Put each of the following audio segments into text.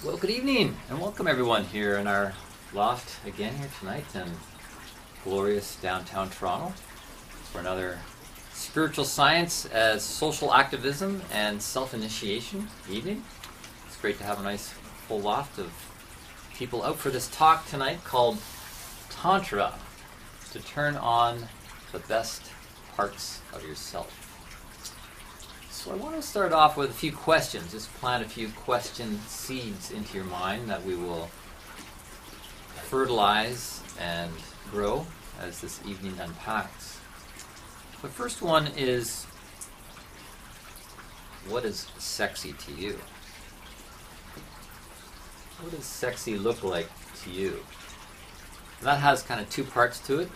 Well, good evening and welcome everyone here in our loft again here tonight in glorious downtown Toronto for another spiritual science as social activism and self-initiation evening. It's great to have a nice full loft of people out for this talk tonight called Tantra, to turn on the best parts of yourself. So I want to start off with a few questions, just plant a few question seeds into your mind that we will fertilize and grow as this evening unpacks. The first one is, what is sexy to you? What does sexy look like to you? And that has kind of two parts to it.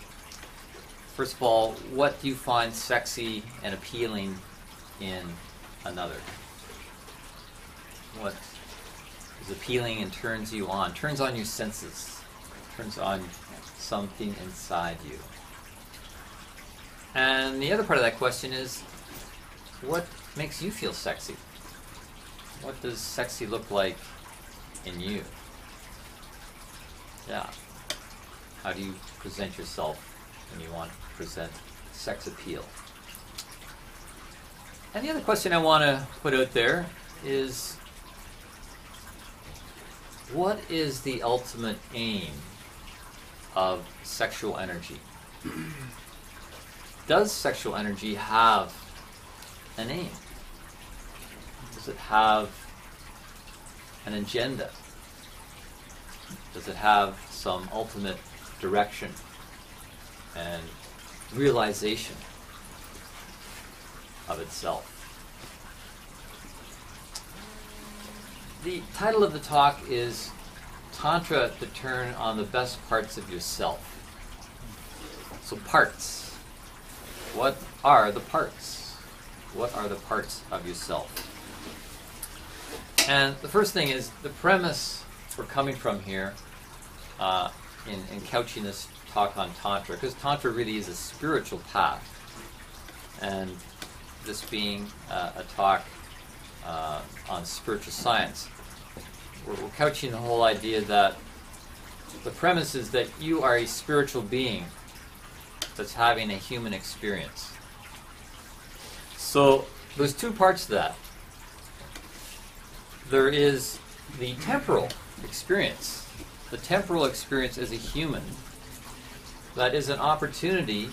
First of all, what do you find sexy and appealing in another? What is appealing and turns you on, turns on your senses, turns on something inside you? And the other part of that question is, what makes you feel sexy? What does sexy look like in you? Yeah. How do you present yourself when you want to present sex appeal? And the other question I want to put out there is, what is the ultimate aim of sexual energy? Does sexual energy have an aim? Does it have an agenda? Does it have some ultimate direction and realization of itself? The title of the talk is Tantra to Turn on the Best Parts of Yourself. So parts. What are the parts? What are the parts of yourself? And the first thing is, the premise we're coming from here in couching this talk on Tantra, because Tantra really is a spiritual path, and this being a talk on spiritual science, we're couching the whole idea that the premise is that you are a spiritual being that's having a human experience. So there's two parts to that. There is the temporal experience. The temporal experience as a human, that is an opportunity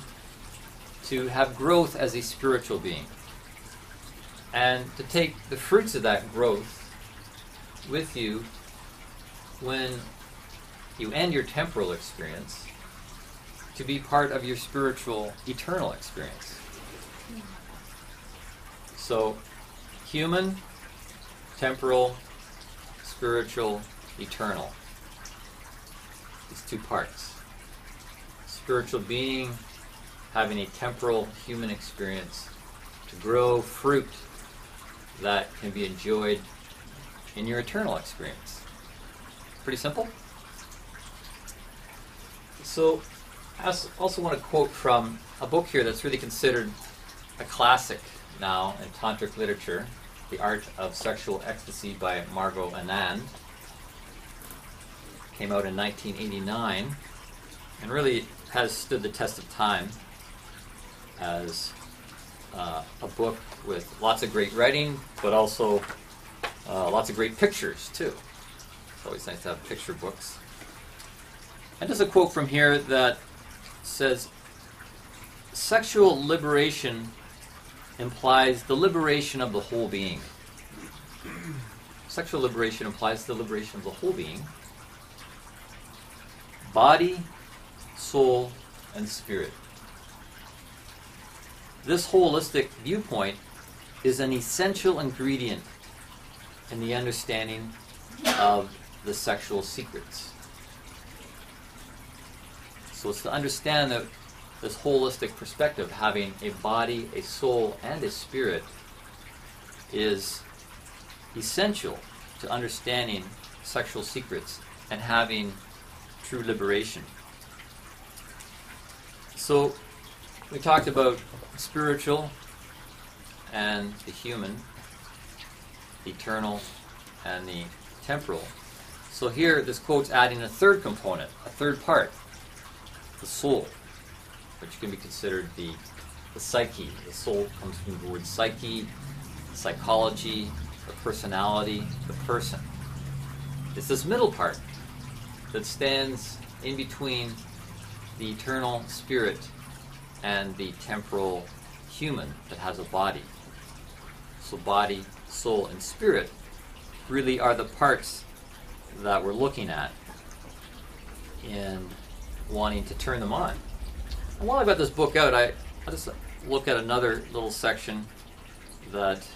to have growth as a spiritual being, and to take the fruits of that growth with you when you end your temporal experience, to be part of your spiritual eternal experience. So human, temporal, spiritual, eternal. These two parts. Spiritual being having a temporal human experience to grow fruit that can be enjoyed in your eternal experience. Pretty simple. So I also want to quote from a book here that's really considered a classic now in tantric literature, The Art of Sexual Ecstasy by Margot Anand. Came out in 1989 and really has stood the test of time as a book with lots of great writing, but also lots of great pictures too. It's always nice to have picture books. And there's a quote from here that says, "Sexual liberation implies the liberation of the whole being." Sexual liberation implies the liberation of the whole being. Body, soul, and spirit. This holistic viewpoint is an essential ingredient in the understanding of the sexual secrets. So it's to understand that this holistic perspective, having a body, a soul, and a spirit, is essential to understanding sexual secrets and having true liberation. So we talked about spiritual and the human, the eternal and the temporal. So here, this quote's adding a third component, a third part, the soul, which can be considered the psyche. The soul comes from the word psyche, psychology, the personality, the person. It's this middle part that stands in between the eternal spirit and the temporal human that has a body. So body, soul, and spirit really are the parts that we're looking at in wanting to turn them on. And while I got this book out, I just look at another little section that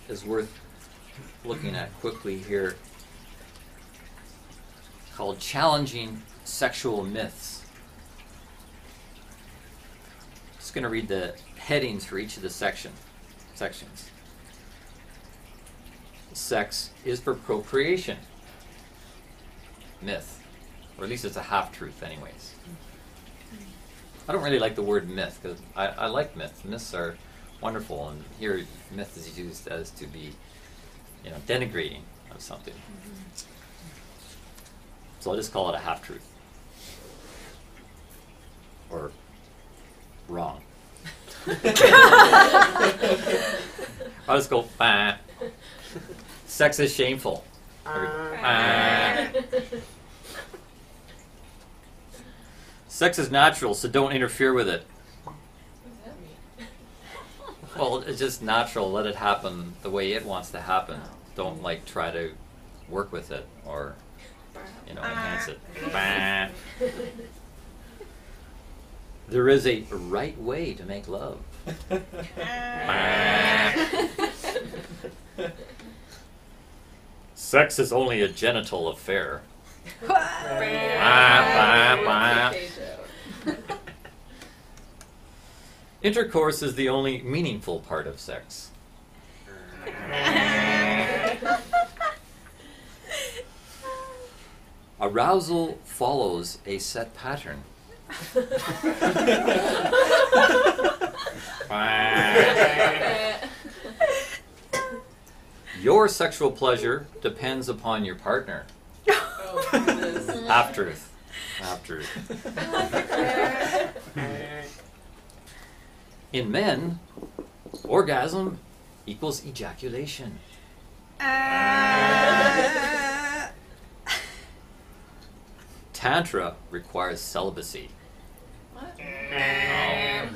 is worth looking at quickly here, called Challenging Sexual Myths. Just going to read the headings for each of the sections. Sex is for procreation. Myth. Or at least it's a half-truth anyways. I don't really like the word myth, because I like myths. Myths are wonderful, and here myth is used as to be, denigrating of something. So I'll just call it a half-truth. Or wrong. I'll just go, bah. Sex is shameful. Sex is natural, so don't interfere with it. What does that mean? Well, it's just natural. Let it happen the way it wants to happen. Don't try to work with it or enhance it. Bah. There is a right way to make love. Sex is only a genital affair. Intercourse is the only meaningful part of sex. Arousal follows a set pattern. Your sexual pleasure depends upon your partner. Oh, goodness. Half-truth. Half-truth. In men, orgasm equals ejaculation. Tantra requires celibacy. What? They're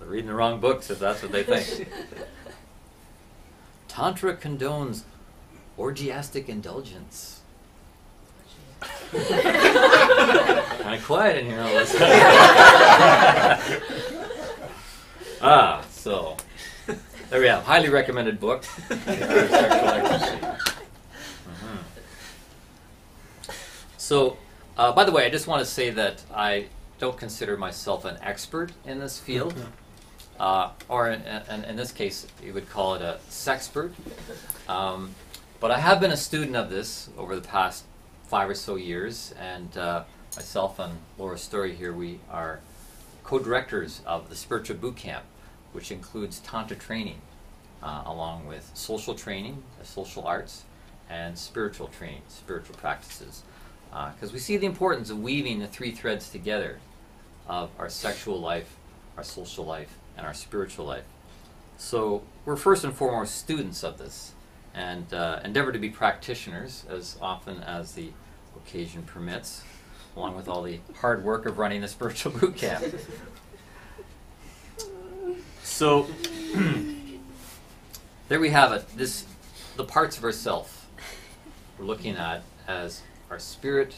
reading the wrong books if that's what they think. Tantra condones orgiastic indulgence. Kind of quiet in here all this time. So there we have. Highly recommended book. So, by the way, I just want to say that I don't consider myself an expert in this field. Or in this case, you would call it a sexpert. But I have been a student of this over the past 5 or so years, and myself and Laura Story here, we are co-directors of the Spiritual Boot Camp, which includes Tantra training, along with social training, social arts, and spiritual training, spiritual practices. Because we see the importance of weaving the three threads together of our sexual life, our social life, and our spiritual life. So we're first and foremost students of this, and endeavor to be practitioners as often as the occasion permits, along with all the hard work of running the Spiritual Boot Camp. So there we have it. The parts of ourself we're looking at as our spirit,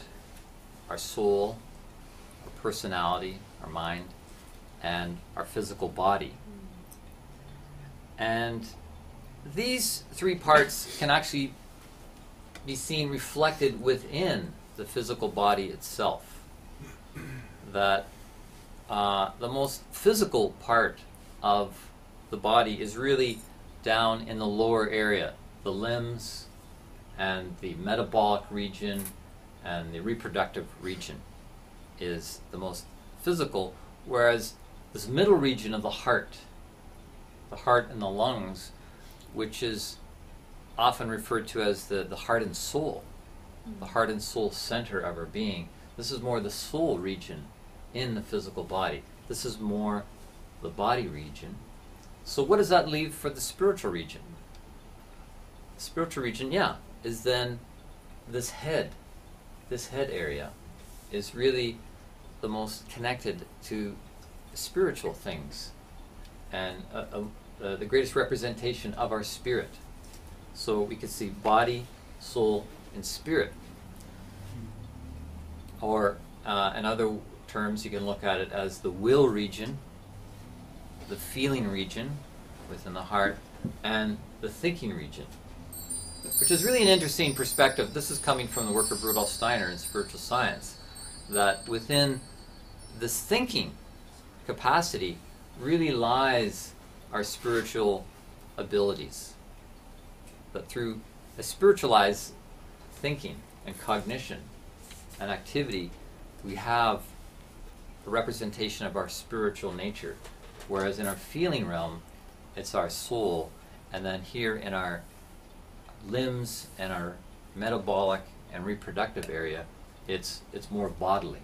our soul, our personality, our mind, and our physical body. And these three parts can actually be seen reflected within the physical body itself. That the most physical part of the body is really down in the lower area, the limbs and the metabolic region and the reproductive region is the most physical, whereas this middle region of the heart and the lungs which is often referred to as the heart and soul, the heart and soul center of our being. This is more the soul region in the physical body. This is more the body region. So what does that leave for the spiritual region? The spiritual region, is then this head area is really the most connected to spiritual things and the greatest representation of our spirit. So we could see body, soul, and spirit. Or in other terms, you can look at it as the will region, the feeling region within the heart, and the thinking region, which is really an interesting perspective. This is coming from the work of Rudolf Steiner in spiritual science, that within this thinking capacity really lies our spiritual abilities. But through a spiritualized thinking and cognition and activity, we have a representation of our spiritual nature. Whereas in our feeling realm, it's our soul. And then here in our limbs and our metabolic and reproductive area, it's more bodily.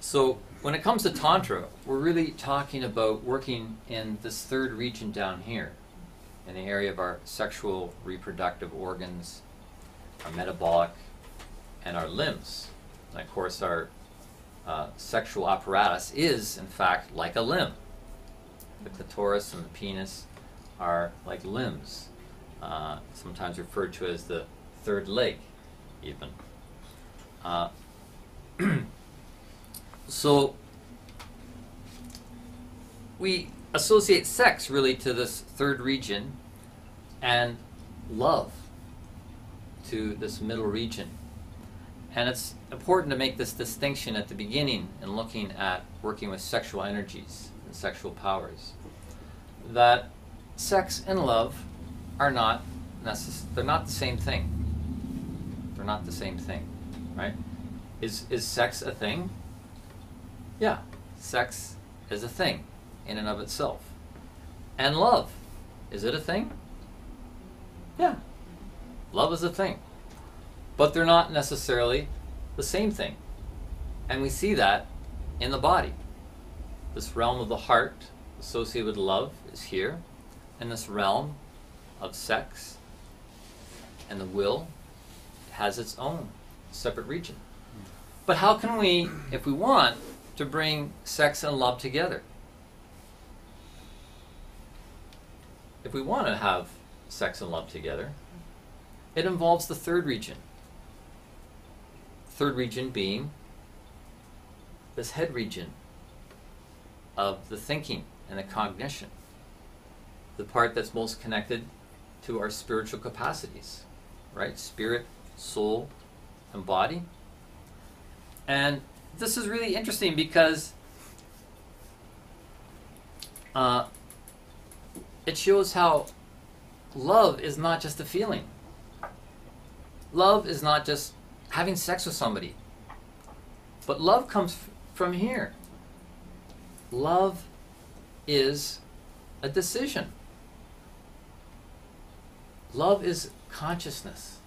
So when it comes to Tantra, we're really talking about working in this third region down here, in the area of our sexual reproductive organs, our metabolic, and our limbs. And of course, our sexual apparatus is, in fact, like a limb. The clitoris and the penis are like limbs, sometimes referred to as the third leg, even. So we associate sex really to this third region and love to this middle region. And it's important to make this distinction at the beginning in looking at working with sexual energies and sexual powers, that sex and love are not they're not the same thing. They're not the same thing, right? Is sex a thing? Yeah, sex is a thing in and of itself. And love, is it a thing? Yeah, love is a thing. But they're not necessarily the same thing. And we see that in the body. This realm of the heart associated with love is here, and this realm of sex and the will has its own separate region. But how can we, if we want, to bring sex and love together? If we want to have sex and love together, it involves the third region. Third region being this head region of the thinking and the cognition, the part that's most connected to our spiritual capacities, right? Spirit, soul, and body. And this is really interesting because it shows how love is not just a feeling. Love is not just having sex with somebody. But love comes from here. Love is a decision. Love is consciousness.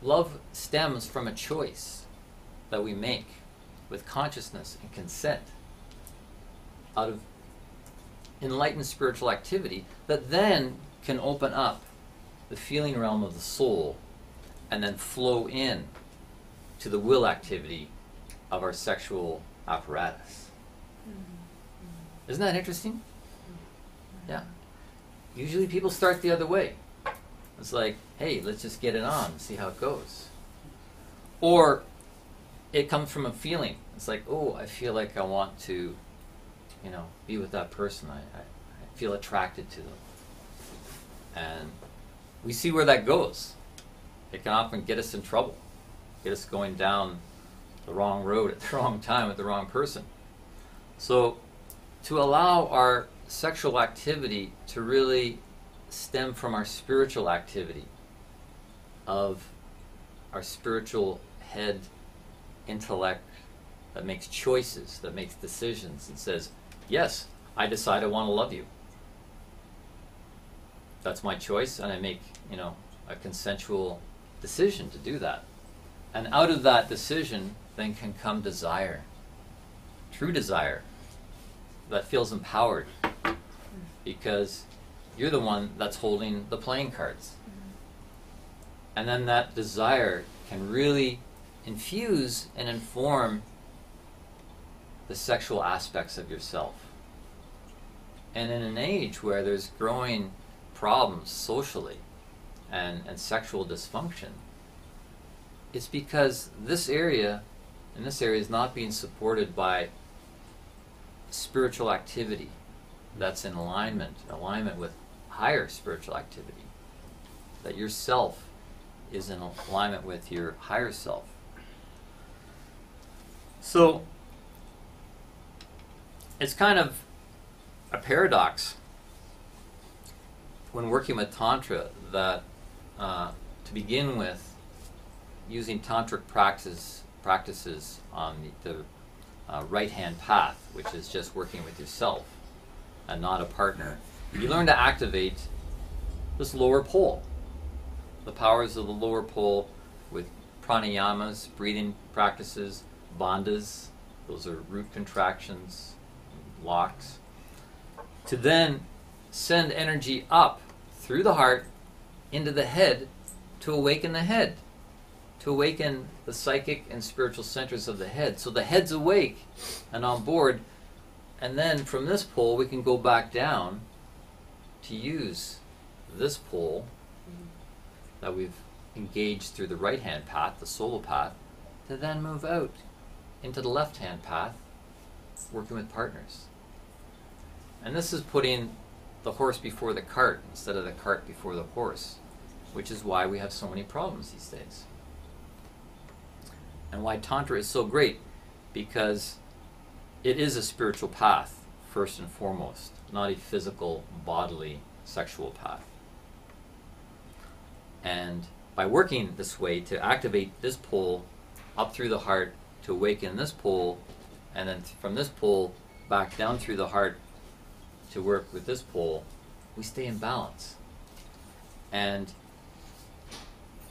Love stems from a choice that we make with consciousness and consent out of enlightened spiritual activity that then can open up the feeling realm of the soul and then flow in to the will activity of our sexual apparatus. Isn't that interesting? Yeah. Usually people start the other way. It's like, hey, let's just get it on and see how it goes. Or it comes from a feeling. It's like, oh, I feel like I want to, be with that person. I feel attracted to them. And we see where that goes. It can often get us in trouble, get us going down the wrong road at the wrong time with the wrong person. So to allow our sexual activity to really stem from our spiritual activity of our spiritual head intellect that makes choices, that makes decisions and says, yes, I decide I want to love you. That's my choice, and I make, a consensual decision to do that. And out of that decision then can come desire, true desire, that feels empowered because you're the one that's holding the playing cards. And then that desire can really infuse and inform the sexual aspects of yourself. And in an age where there's growing problems socially and sexual dysfunction, it's because this area is not being supported by spiritual activity that's in alignment with higher spiritual activity, that yourself is in alignment with your higher self. So it's kind of a paradox when working with Tantra that to begin with, using tantric practices on the right-hand path, which is just working with yourself and not a partner, you learn to activate this lower pole, the powers of the lower pole with pranayamas, breathing practices, bandhas, those are root contractions, locks, to then send energy up through the heart into the head to awaken the head, to awaken the psychic and spiritual centers of the head. So the head's awake and on board, and then from this pole we can go back down to use this pole that we've engaged through the right-hand path, the solo path, to then move out into the left-hand path, working with partners. And this is putting the horse before the cart instead of the cart before the horse, which is why we have so many problems these days. And why Tantra is so great, because it is a spiritual path, first and foremost, not a physical, bodily, sexual path. And by working this way to activate this pole up through the heart to awaken this pole, and then from this pole back down through the heart to work with this pole, we stay in balance. And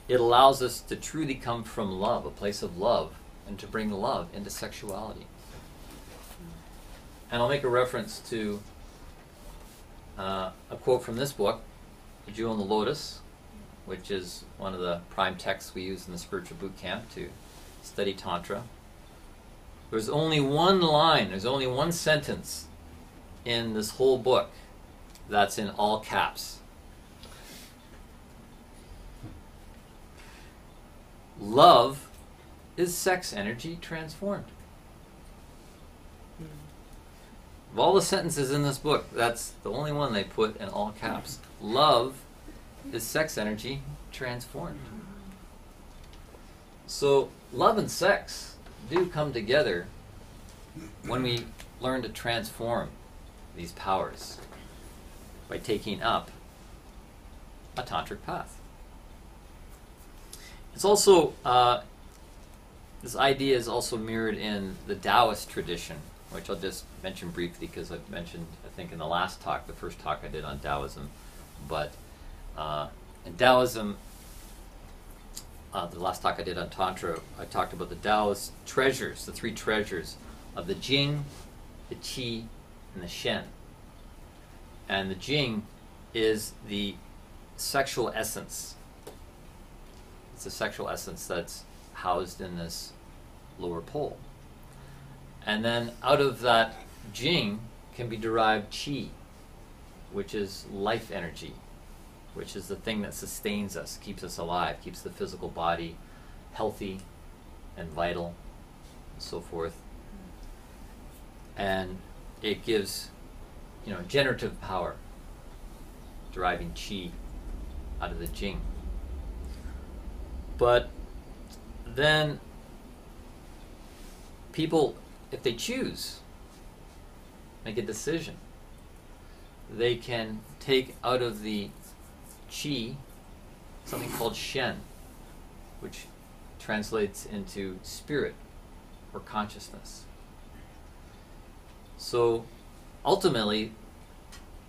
it allows us to truly come from love, a place of love, and to bring love into sexuality. And I'll make a reference to a quote from this book, The Jewel and the Lotus, which is one of the prime texts we use in the spiritual boot camp to study Tantra. There's only one line, there's only one sentence in this whole book that's in all caps. Love is sex energy transformed. Of all the sentences in this book, that's the only one they put in all caps. Love is sex energy transformed. So love and sex do come together when we learn to transform these powers by taking up a tantric path. It's also, this idea is also mirrored in the Taoist tradition, which I'll just mention briefly because I've mentioned, I think, in the last talk, the first talk I did on Taoism. But in Taoism, the last talk I did on Tantra, I talked about the Taoist treasures, the three treasures of the Jing, the Qi, and the Shen. And the Jing is the sexual essence. It's a sexual essence that's housed in this lower pole. And then out of that Jing can be derived Qi, which is life energy, which is the thing that sustains us, keeps us alive, keeps the physical body healthy and vital, and so forth. And it gives, generative power, deriving Qi out of the Jing. But then people, if they choose, make a decision, they can take out of the Qi something called Shen, which translates into spirit or consciousness. So ultimately,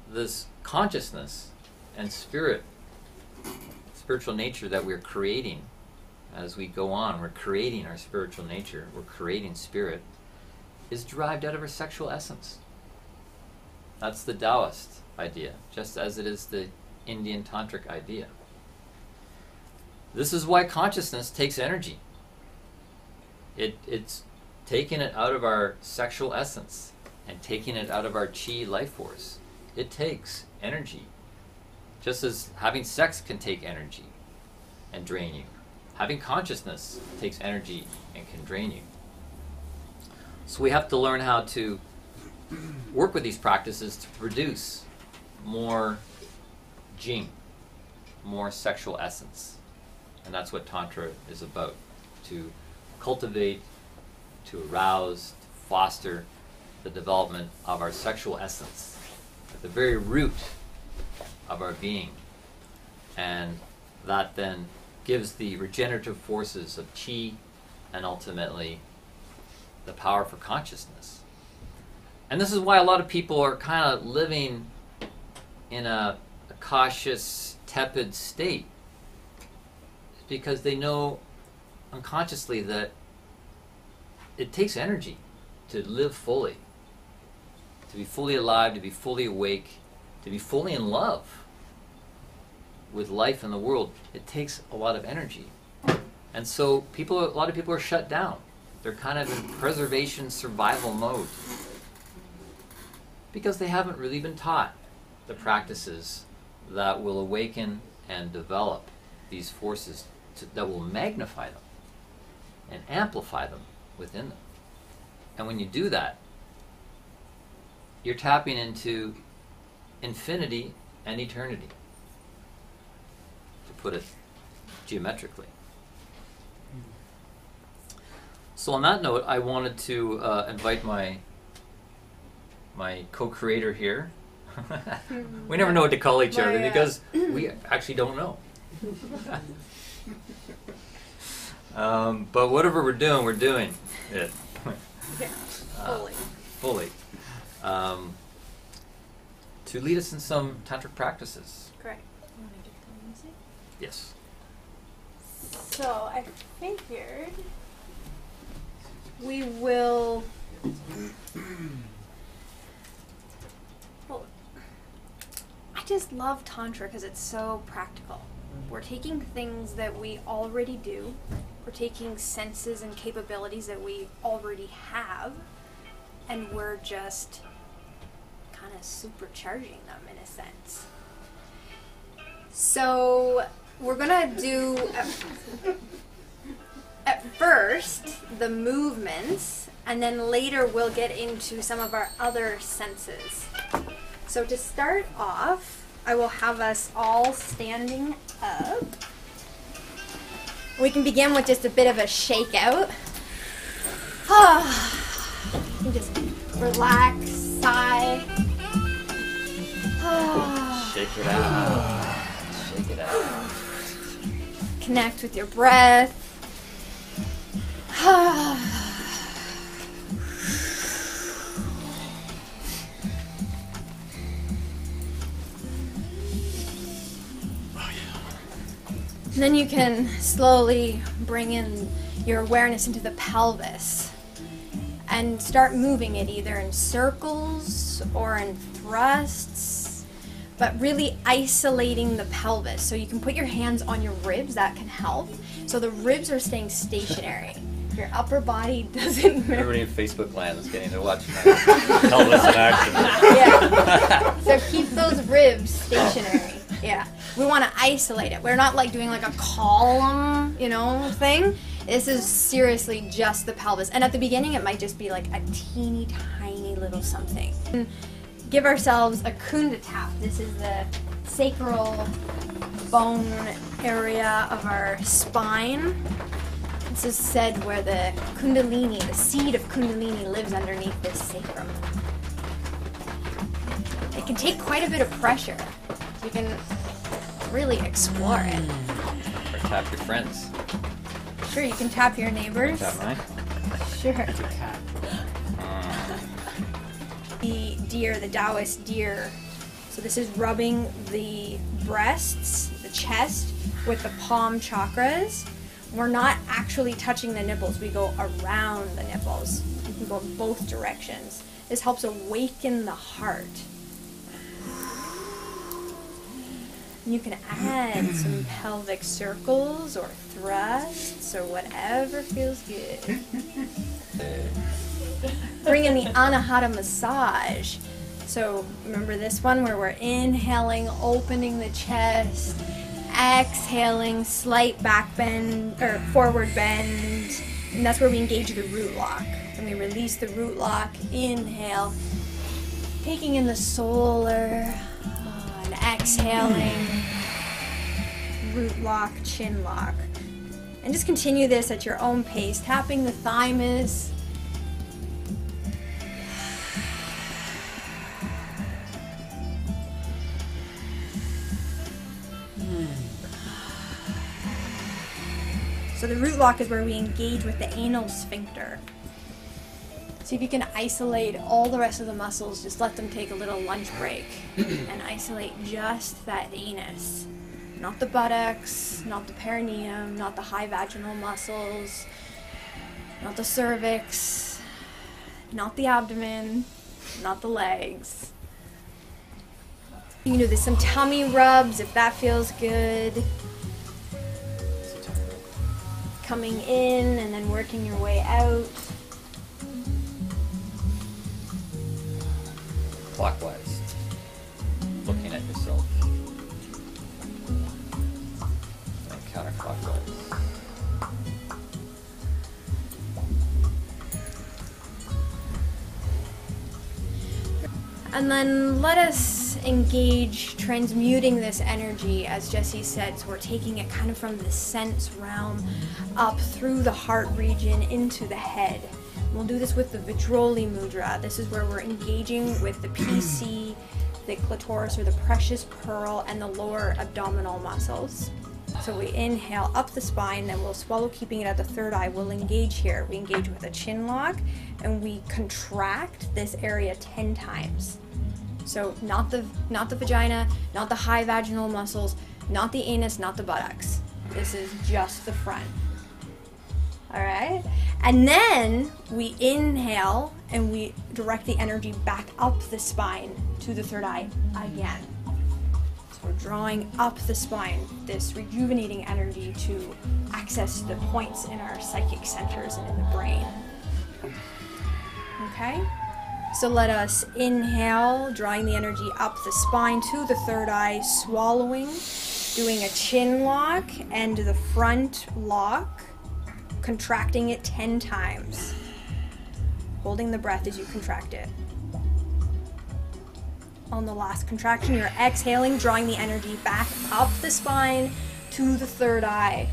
this consciousness and spirit, spiritual nature that we're creating as we go on. We're creating our spiritual nature. We're creating spirit, is derived out of our sexual essence. That's the Taoist idea, just as it is the Indian Tantric idea. This is why consciousness takes energy. It's taking it out of our sexual essence and taking it out of our chi life force. It takes energy. Just as having sex can take energy and drain you. Having consciousness takes energy and can drain you. So we have to learn how to work with these practices to produce more jing, more sexual essence. And that's what Tantra is about, to cultivate, to arouse, to foster the development of our sexual essence at the very root of our being. And that then gives the regenerative forces of chi and ultimately the power for consciousness. And this is why a lot of people are kind of living in a cautious, tepid state. It's because they know unconsciously that it takes energy to live fully, to be fully alive, to be fully awake, to be fully in love with life and the world. It takes a lot of energy. And so a lot of people are shut down. They're kind of in preservation, survival mode because they haven't really been taught the practices that will awaken and develop these forces that will magnify them and amplify them within them. And when you do that, you're tapping into infinity and eternity, to put it geometrically. So on that note, I wanted to invite my co-creator here. We never know what to call each other because we actually don't know. But whatever we're doing it. Fully. To lead us in some tantric practices. Correct. You want to get the music? Yes. So I figured we will. Well, I just love Tantra because it's so practical. We're taking things that we already do. We're taking senses and capabilities that we already have, and we're just kind of supercharging them in a sense. So we're gonna do at first the movements, and then later we'll get into some of our other senses. So to start off, I will have us all standing up. We can begin with just a bit of a shake out. You can just relax, sigh. Shake it out. Shake it out. Connect with your breath. And then you can slowly bring in your awareness into the pelvis and start moving it either in circles or in thrusts, but really isolating the pelvis. So you can put your hands on your ribs, that can help. So the ribs are staying stationary. Your upper body doesn't move. Everybody in Facebook land is getting to watch pelvis in action. Yeah. So keep those ribs stationary. Yeah. We want to isolate it. We're not like doing like a column, thing. This is seriously just the pelvis. And at the beginning, it might just be like a teeny tiny little something. And give ourselves a kunda tap. This is the sacral bone area of our spine. This is said where the kundalini, the seed of kundalini, lives underneath this sacrum. It can take quite a bit of pressure. You can really explore it. Or tap your friends. Sure, you can tap your neighbors. Tap mine. Sure. The deer, the Taoist deer, So this is rubbing the breasts, the chest, with the palm chakras. We're not actually touching the nipples. We go around the nipples. You can go both directions. This helps awaken the heart. You can add some pelvic circles or thrusts or whatever feels good. Bring in the Anahata massage. So remember this one where we're inhaling, opening the chest, exhaling, slight back bend or forward bend, and that's where we engage the root lock. And we release the root lock, inhale, taking in the solar, and exhaling, root lock, chin lock. And just continue this at your own pace, tapping the thymus. So the root lock is where we engage with the anal sphincter. See if you can isolate all the rest of the muscles, just let them take a little lunch break and isolate just that anus. Not the buttocks, not the perineum, not the high vaginal muscles, not the cervix, not the abdomen, not the legs. You can do this, some tummy rubs if that feels good. Coming in and then working your way out. Clockwise. Looking at yourself. And counterclockwise. And then let us engage transmuting this energy, as Jessie said. So we're taking it kind of from the sense realm up through the heart region into the head. We'll do this with the Vitroli Mudra. This is where we're engaging with the PC, the clitoris or the precious pearl, and the lower abdominal muscles. So we inhale up the spine, then we'll swallow, keeping it at the third eye. We'll engage here. We engage with a chin lock, and we contract this area 10 times. So not the vagina, not the high vaginal muscles, not the anus, not the buttocks. This is just the front. All right? And then we inhale and we direct the energy back up the spine to the third eye again. So we're drawing up the spine, this rejuvenating energy to access the points in our psychic centers and in the brain. Okay? So let us inhale, drawing the energy up the spine to the third eye, swallowing, doing a chin lock and the front lock, contracting it 10 times. Holding the breath as you contract it. On the last contraction, you're exhaling, drawing the energy back up the spine to the third eye.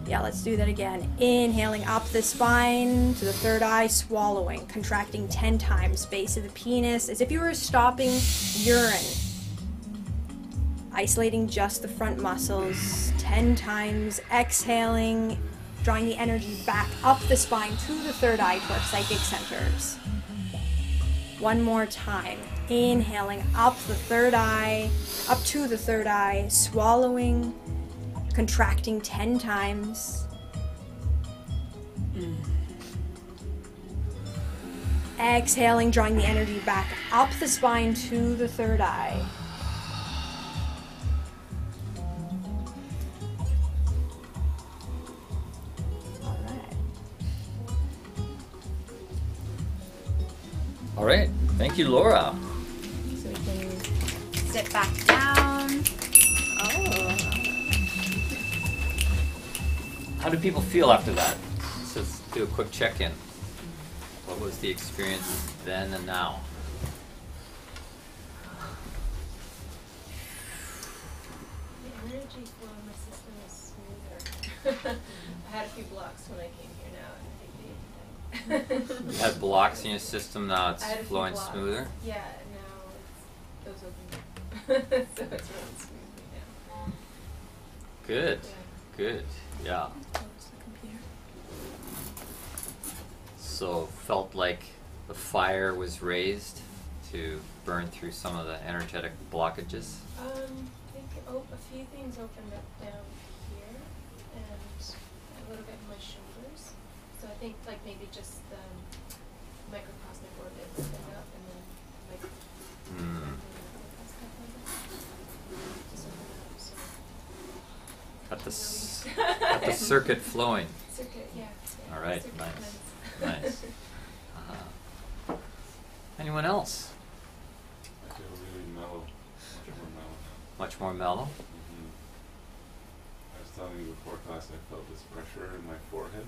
Yeah, let's do that again. Inhaling up the spine to the third eye, swallowing, contracting 10 times, base of the penis, as if you were stopping urine. Isolating just the front muscles, 10 times, exhaling, drawing the energy back up the spine to the third eye, to our psychic centers. One more time. Inhaling up the third eye, up to the third eye, swallowing, contracting 10 times. Exhaling, drawing the energy back up the spine to the third eye. All right. Thank you, Laura. So we can sit back down. Oh. How do people feel after that? Let's just do a quick check-in. What was the experience then and now? The energy flow in my system is smoother. I had a few blocks when I came here now. You had blocks in your system, now it's I had a few flowing blocks. smoother? Yeah, now those open. So it's running smoothly now. Good, Yeah. good, yeah. Close the computer. So felt like the fire was raised to burn through some of the energetic blockages? I think a few things opened up down here and a little bit in my shoulders. So I think like maybe just the microcosmic orbit opened up and then like stuff like that. Just opened up, so Got the circuit flowing. circuit, yeah. All right, circuit nice. lens. Nice. Anyone else? I feel really mellow, much more mellow. Much more mellow? I was telling you before class I felt this pressure in my forehead,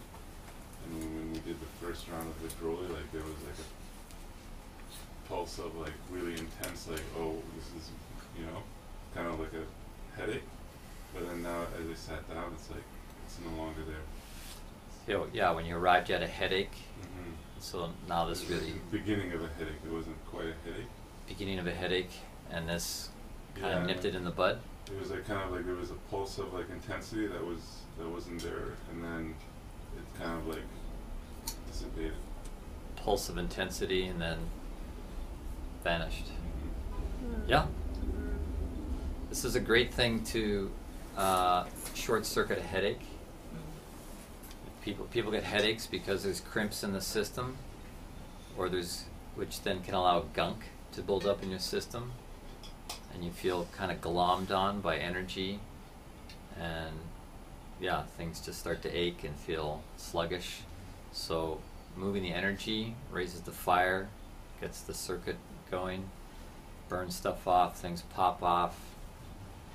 and when we did the first round of the Droli, like there was like a pulse of like really intense, like, oh, this is, you know, kind of like a headache. But then now as I sat down, it's like, it's no longer there. So, yeah, when you arrived you had a headache, Mm-hmm. so now this really Beginning of a headache, it wasn't quite a headache. beginning of a headache, and this kind of Yeah. nipped it in the bud. It was like kind of like there was a pulse of like intensity that wasn't there, and then it kind of like dissipated. Pulse of intensity, and then vanished. Mm-hmm. Yeah. This is a great thing to short circuit a headache. People get headaches because there's crimps in the system, or which then can allow gunk to build up in your system, and you feel kind of glommed on by energy, and yeah, things just start to ache and feel sluggish. So moving the energy raises the fire, gets the circuit going, burns stuff off, things pop off,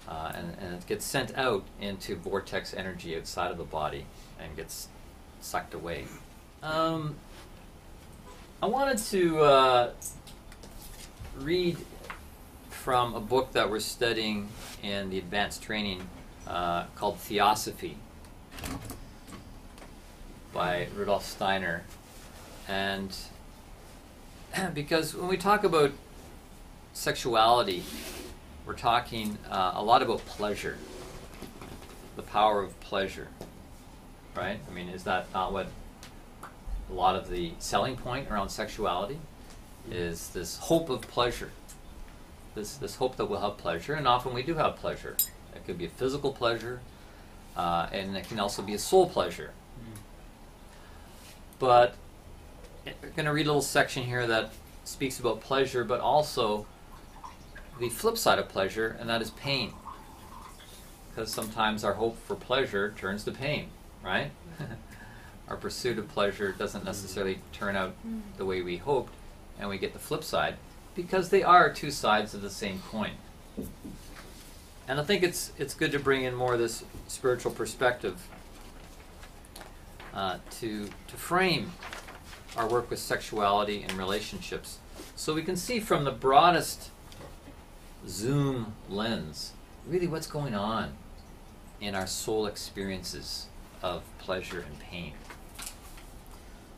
and it gets sent out into vortex energy outside of the body and gets sucked away. I wanted to read from a book that we're studying in the advanced training called Theosophy by Rudolf Steiner. And because when we talk about sexuality, we're talking a lot about pleasure, the power of pleasure, right? I mean, is that not what a lot of the selling point around sexuality is? This hope of pleasure, this hope that we'll have pleasure, and often we do have pleasure. It could be a physical pleasure, and it can also be a soul pleasure. But I'm going to read a little section here that speaks about pleasure, but also the flip side of pleasure, and that is pain. Because sometimes our hope for pleasure turns to pain, right? Our pursuit of pleasure doesn't necessarily turn out the way we hoped, and we get the flip side, because they are two sides of the same coin. And I think it's good to bring in more of this spiritual perspective to frame our work with sexuality and relationships, so we can see from the broadest zoom lens really what's going on in our soul experiences of pleasure and pain.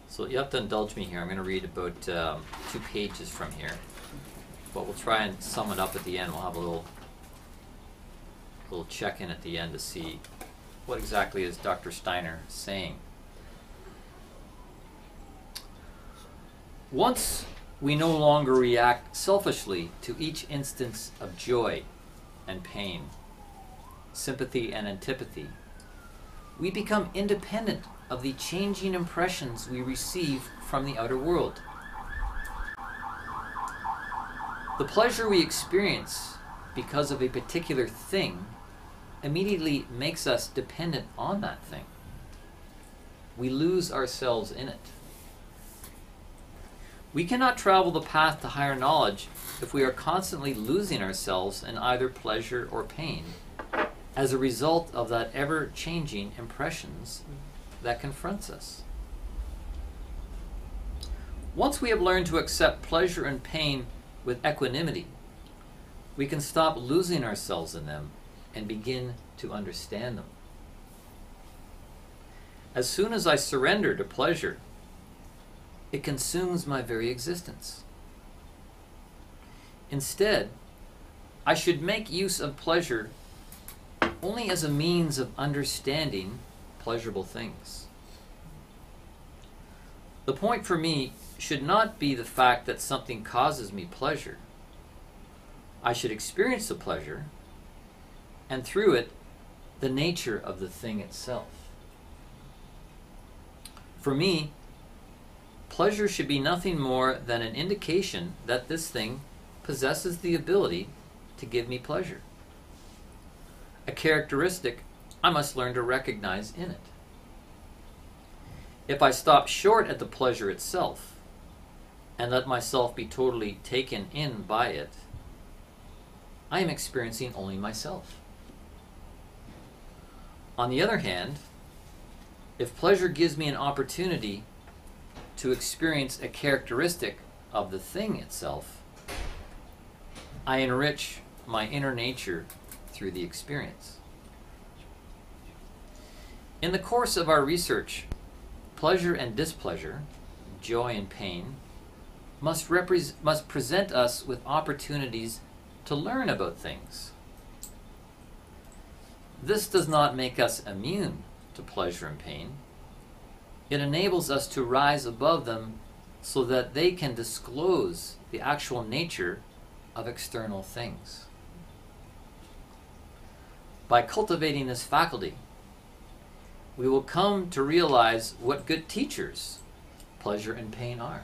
So you have to indulge me here. I'm going to read about 2 pages from here, but we'll try and sum it up at the end. We'll have a little check-in at the end to see what exactly is Dr. Steiner saying. Once we no longer react selfishly to each instance of joy and pain, sympathy and antipathy, we become independent of the changing impressions we receive from the outer world. The pleasure we experience because of a particular thing immediately makes us dependent on that thing. We lose ourselves in it. We cannot travel the path to higher knowledge if we are constantly losing ourselves in either pleasure or pain as a result of that ever-changing impressions that confronts us. Once we have learned to accept pleasure and pain with equanimity, we can stop losing ourselves in them and begin to understand them. As soon as I surrender to pleasure, it consumes my very existence. Instead, I should make use of pleasure only as a means of understanding pleasurable things. The point for me should not be the fact that something causes me pleasure. I should experience the pleasure, and through it, the nature of the thing itself. For me, pleasure should be nothing more than an indication that this thing possesses the ability to give me pleasure. A characteristic I must learn to recognize in it. If I stop short at the pleasure itself and let myself be totally taken in by it, I am experiencing only myself. On the other hand, if pleasure gives me an opportunity to experience a characteristic of the thing itself, I enrich my inner nature through the experience. In the course of our research, pleasure and displeasure, joy and pain, must present us with opportunities to learn about things. This does not make us immune to pleasure and pain. It enables us to rise above them so that they can disclose the actual nature of external things. By cultivating this faculty, we will come to realize what good teachers pleasure and pain are.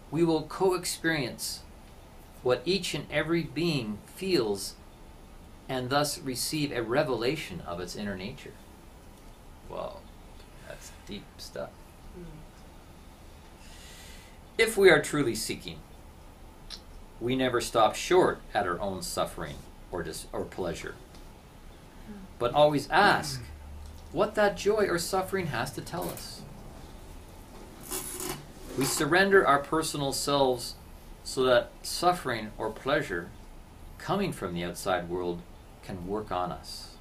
We will co-experience what each and every being feels and thus receive a revelation of its inner nature. Whoa, that's deep stuff. If we are truly seeking, we never stop short at our own suffering or pleasure, but always ask what that joy or suffering has to tell us. We surrender our personal selves so that suffering or pleasure coming from the outside world can work on us.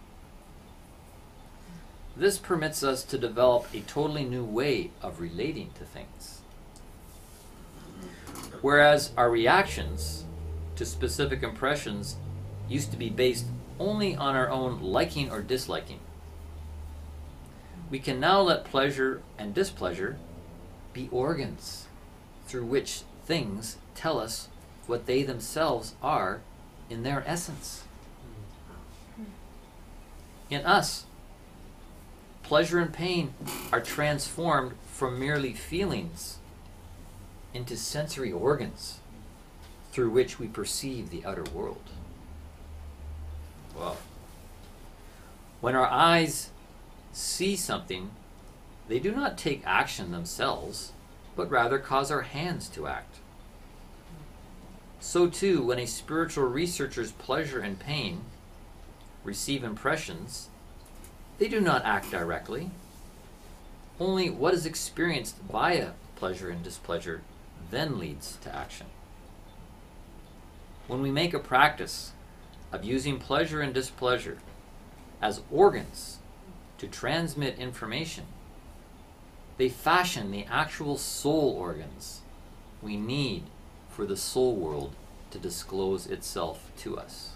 This permits us to develop a totally new way of relating to things. Whereas our reactions to specific impressions used to be based only on our own liking or disliking, we can now let pleasure and displeasure be organs through which things tell us what they themselves are in their essence. In us, pleasure and pain are transformed from merely feelings into sensory organs through which we perceive the outer world. Wow. When our eyes see something, they do not take action themselves, but rather cause our hands to act. So too, when a spiritual researcher's pleasure and pain receive impressions, they do not act directly. Only what is experienced via pleasure and displeasure then leads to action. When we make a practice of using pleasure and displeasure as organs to transmit information, they fashion the actual soul organs we need for the soul world to disclose itself to us.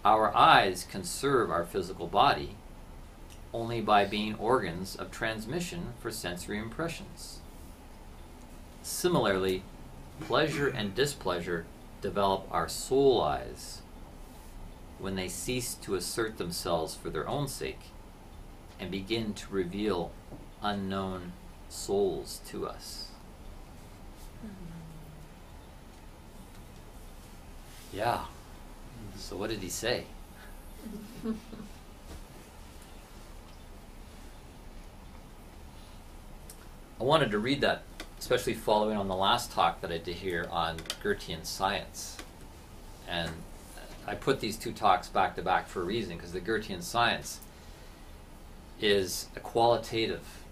Our eyes can serve our physical body only by being organs of transmission for sensory impressions. Similarly, pleasure and displeasure develop our soul eyes when they cease to assert themselves for their own sake and begin to reveal unknown souls to us. Yeah. So what did he say? I wanted to read that, especially following on the last talk that I did here on Goethean science. And I put these two talks back to back for a reason, because the Goethean science is a qualitative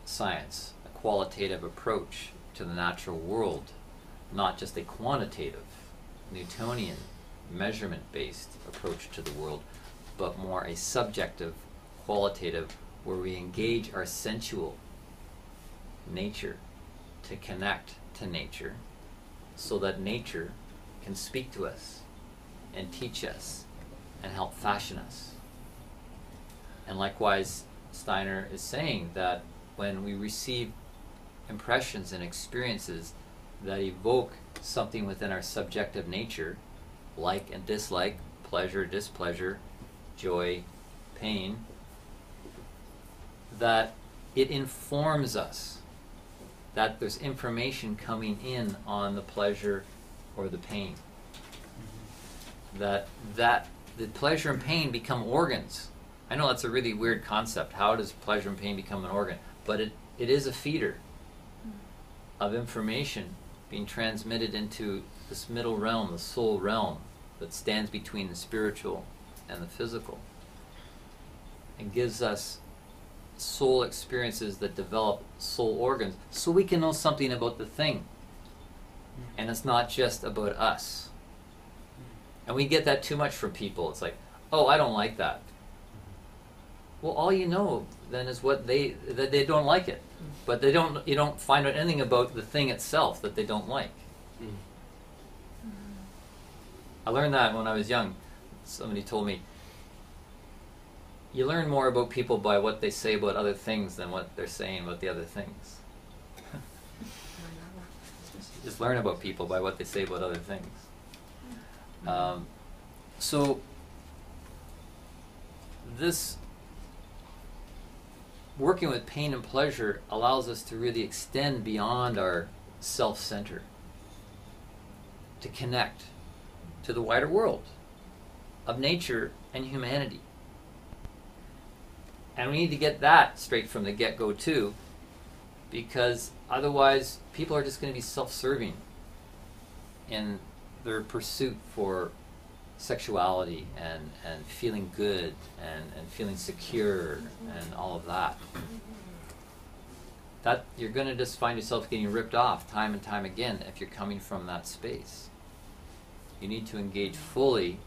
science, a qualitative approach to the natural world, not just a quantitative, Newtonian, measurement-based approach to the world, but more a subjective, qualitative, where we engage our sensual nature to connect to nature so that nature can speak to us and teach us and help fashion us. And likewise, Steiner is saying, that when we receive impressions and experiences that evoke something within our subjective nature, like and dislike, pleasure, displeasure, joy, pain, that it informs us, that there's information coming in on the pleasure or the pain. That the pleasure and pain become organs. I know that's a really weird concept. How does pleasure and pain become an organ? But it is a feeder of information being transmitted into this middle realm, the soul realm, that stands between the spiritual and the physical, and gives us soul experiences that develop soul organs, so we can know something about the thing. And it's not just about us. And we get that too much from people. It's like, oh, I don't like that. Well, all you know then is that they don't like it. But you don't find out anything about the thing itself that they don't like. I learned that when I was young. Somebody told me, you learn more about people by what they say about other things than what they're saying about the other things. Just learn about people by what they say about other things. So this working with pain and pleasure allows us to really extend beyond our self-center, to connect to the wider world of nature and humanity. And we need to get that straight from the get-go too, because otherwise people are just going to be self-serving in their pursuit for sexuality and feeling good and feeling secure and all of that. That you're going to just find yourself getting ripped off time and time again if you're coming from that space. You need to engage fully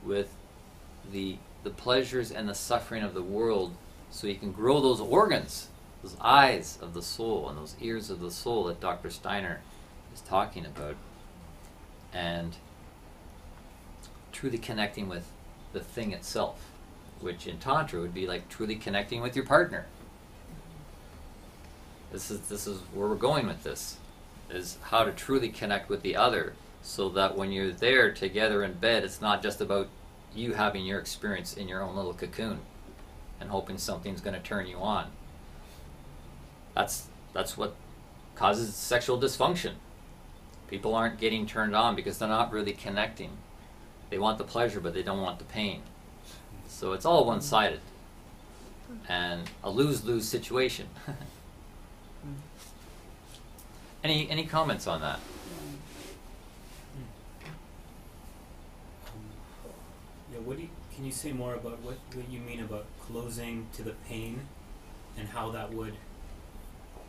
with the pleasures and the suffering of the world, so you can grow those organs, those eyes of the soul and those ears of the soul that Dr. Steiner is talking about, and truly connecting with the thing itself, which in Tantra would be like truly connecting with your partner. This is where we're going with this, is how to truly connect with the other, so that when you're there together in bed, it's not just about you having your experience in your own little cocoon and hoping something's going to turn you on. That's what causes sexual dysfunction. People aren't getting turned on because they're not really connecting. They want the pleasure, but they don't want the pain. So it's all one-sided and a lose-lose situation. Any comments on that? Can you say more about what you mean about closing to the pain, and how that would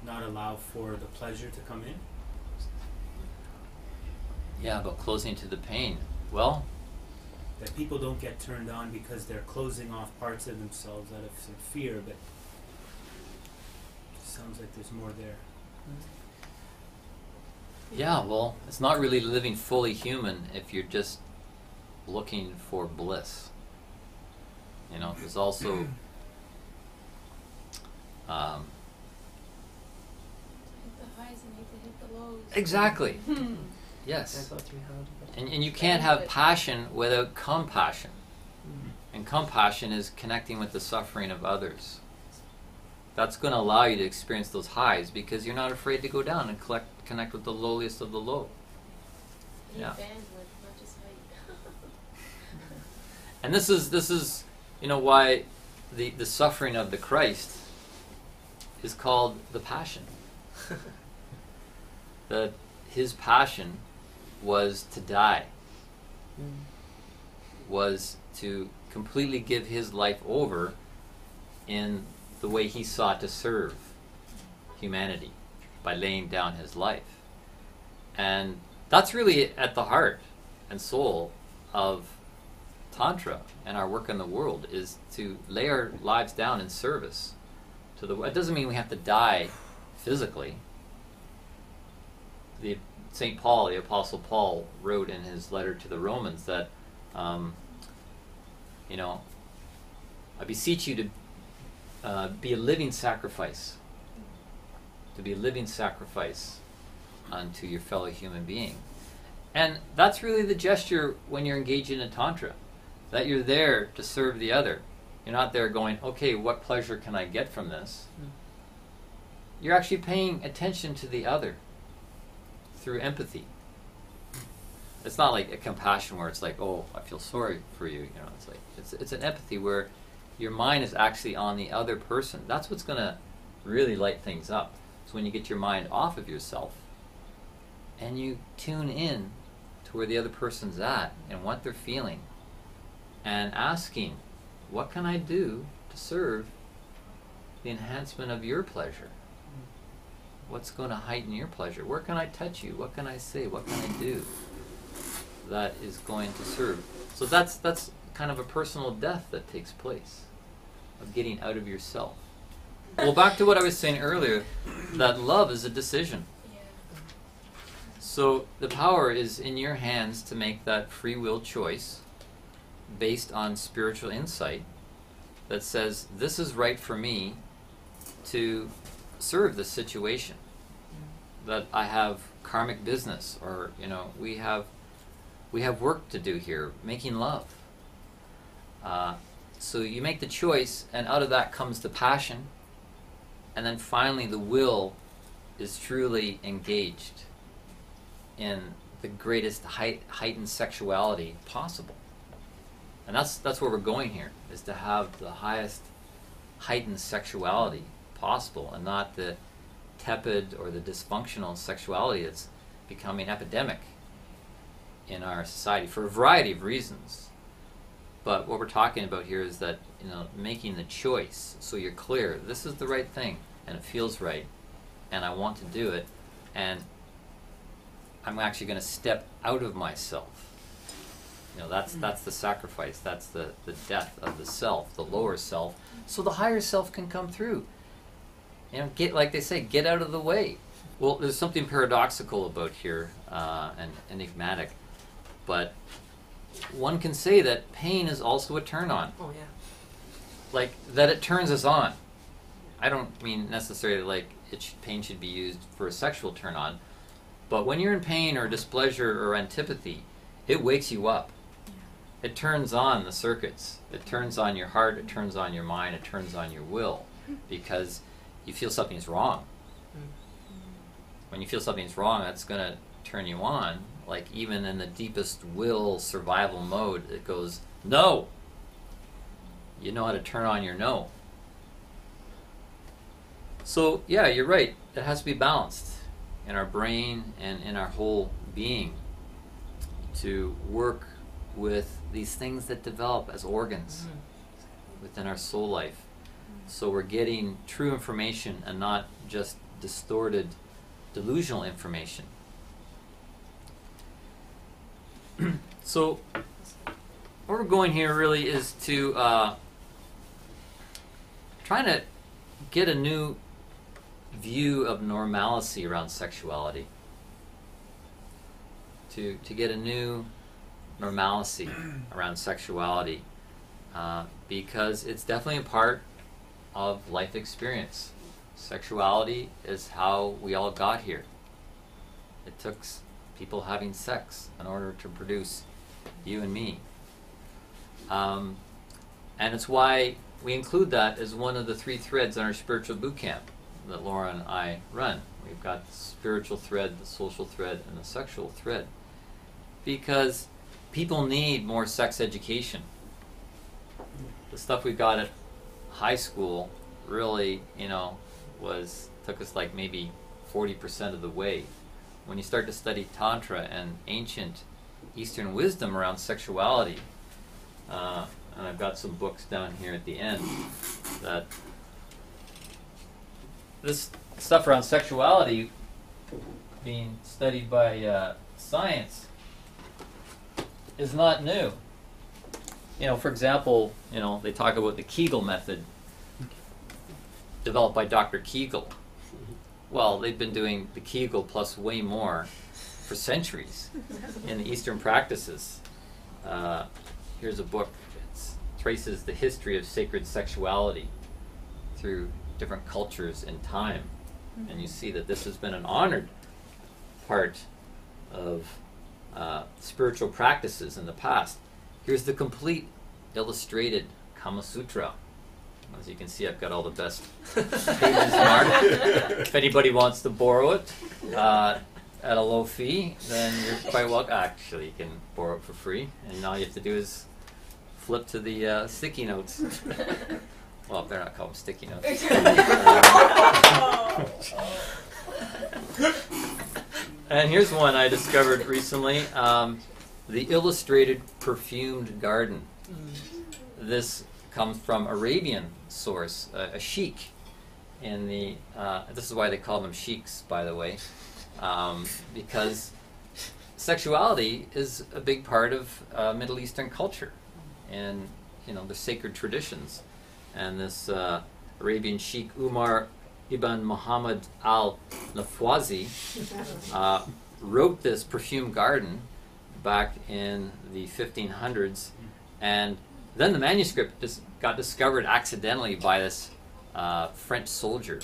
not allow for the pleasure to come in? Yeah, about closing to the pain. Well, that people don't get turned on because they're closing off parts of themselves out of some fear, but it sounds like there's more there. Yeah, well, it's not really living fully human if you're just looking for bliss. You know, there's also Hit the highs and need to hit the lows. exactly. Yes. And you can't have passion without compassion. And compassion is connecting with the suffering of others. That's going to allow you to experience those highs because you're not afraid to go down and connect with the lowliest of the low. You need Yeah. bandwidth, not just height. And this is why the suffering of the Christ is called the passion. That his passion was to die, was to completely give his life over in the way he sought to serve humanity by laying down his life. And that's really at the heart and soul of Tantra and our work in the world, is to lay our lives down in service to the. It doesn't mean we have to die physically. St. Paul, the Apostle Paul, wrote in his letter to the Romans that, I beseech you to be a living sacrifice. To be a living sacrifice unto your fellow human being. And that's really the gesture when you're engaging in Tantra, that you're there to serve the other. You're not there going, okay, what pleasure can I get from this? You're actually paying attention to the other through empathy. It's not like a compassion where it's like, oh, I feel sorry for you. You know, it's like it's an empathy where your mind is actually on the other person. That's what's going to really light things up. So when you get your mind off of yourself and you tune in to where the other person's at and what they're feeling and asking, what can I do to serve the enhancement of your pleasure? What's going to heighten your pleasure? Where can I touch you? What can I say? What can I do that is going to serve? So that's kind of a personal death that takes place, of getting out of yourself. Well, back to what I was saying earlier, that love is a decision. So the power is in your hands to make that free will choice based on spiritual insight that says, this is right for me to serve this situation. That I have karmic business, or we have work to do here, making love. So you make the choice, and out of that comes the passion, and then finally the will is truly engaged in the greatest heightened sexuality possible. And that's where we're going here, is to have the highest heightened sexuality possible, and not the tepid or the dysfunctional sexuality that's becoming epidemic in our society for a variety of reasons. But what we're talking about here is that, making the choice, so you're clear, this is the right thing, and it feels right, and I want to do it, and I'm actually going to step out of myself. That's the sacrifice, that's the death of the self, the lower self, so the higher self can come through. Get, like they say, get out of the way. Well, there's something paradoxical about here, and enigmatic, but one can say that pain is also a turn-on. Oh, yeah. Like, that it turns us on. I don't mean necessarily like pain should be used for a sexual turn-on, but when you're in pain or displeasure or antipathy, it wakes you up. It turns on the circuits. It turns on your heart, it turns on your mind, it turns on your will, because you feel something's wrong. When you feel something's wrong, that's going to turn you on. Like, even in the deepest will survival mode, it goes, no! You know how to turn on your no. So, yeah, you're right. It has to be balanced in our brain and in our whole being to work with these things that develop as organs within our soul life. So we're getting true information and not just distorted, delusional information. So where we're going here really is to trying to get a new view of normalcy around sexuality. To get a new normalcy around sexuality, because it's definitely a part of life experience. Sexuality is how we all got here. It took people having sex in order to produce you and me. And it's why we include that as one of the 3 threads on our spiritual boot camp that Laura and I run. We've got the spiritual thread, the social thread, and the sexual thread. Because people need more sex education. The stuff we got at high school really, took us like maybe 40% of the way. When you start to study Tantra and ancient Eastern wisdom around sexuality, and I've got some books down here at the end, that this stuff around sexuality being studied by science is not new. For example, they talk about the Kegel method developed by Dr. Kegel. Well, they've been doing the Kegel plus way more for centuries in the Eastern practices. Here's a book that traces the history of sacred sexuality through different cultures in time, and you see that this has been an honored part of spiritual practices in the past. Here's the complete illustrated Kama Sutra. As you can see, I've got all the best pages marked. If anybody wants to borrow it at a low fee, then you're quite welcome. Actually, you can borrow it for free, and all you have to do is flip to the sticky notes. Well, they're not called sticky notes. And here's one I discovered recently, the illustrated perfumed garden. This comes from Arabian source, a sheikh in the, this is why they call them sheiks, by the way, because sexuality is a big part of Middle Eastern culture and, you know, the sacred traditions. And this Arabian sheikh Umar ibn Muhammad al-Nafwazi wrote this perfume garden back in the 1500s, and then the manuscript just got discovered accidentally by this French soldier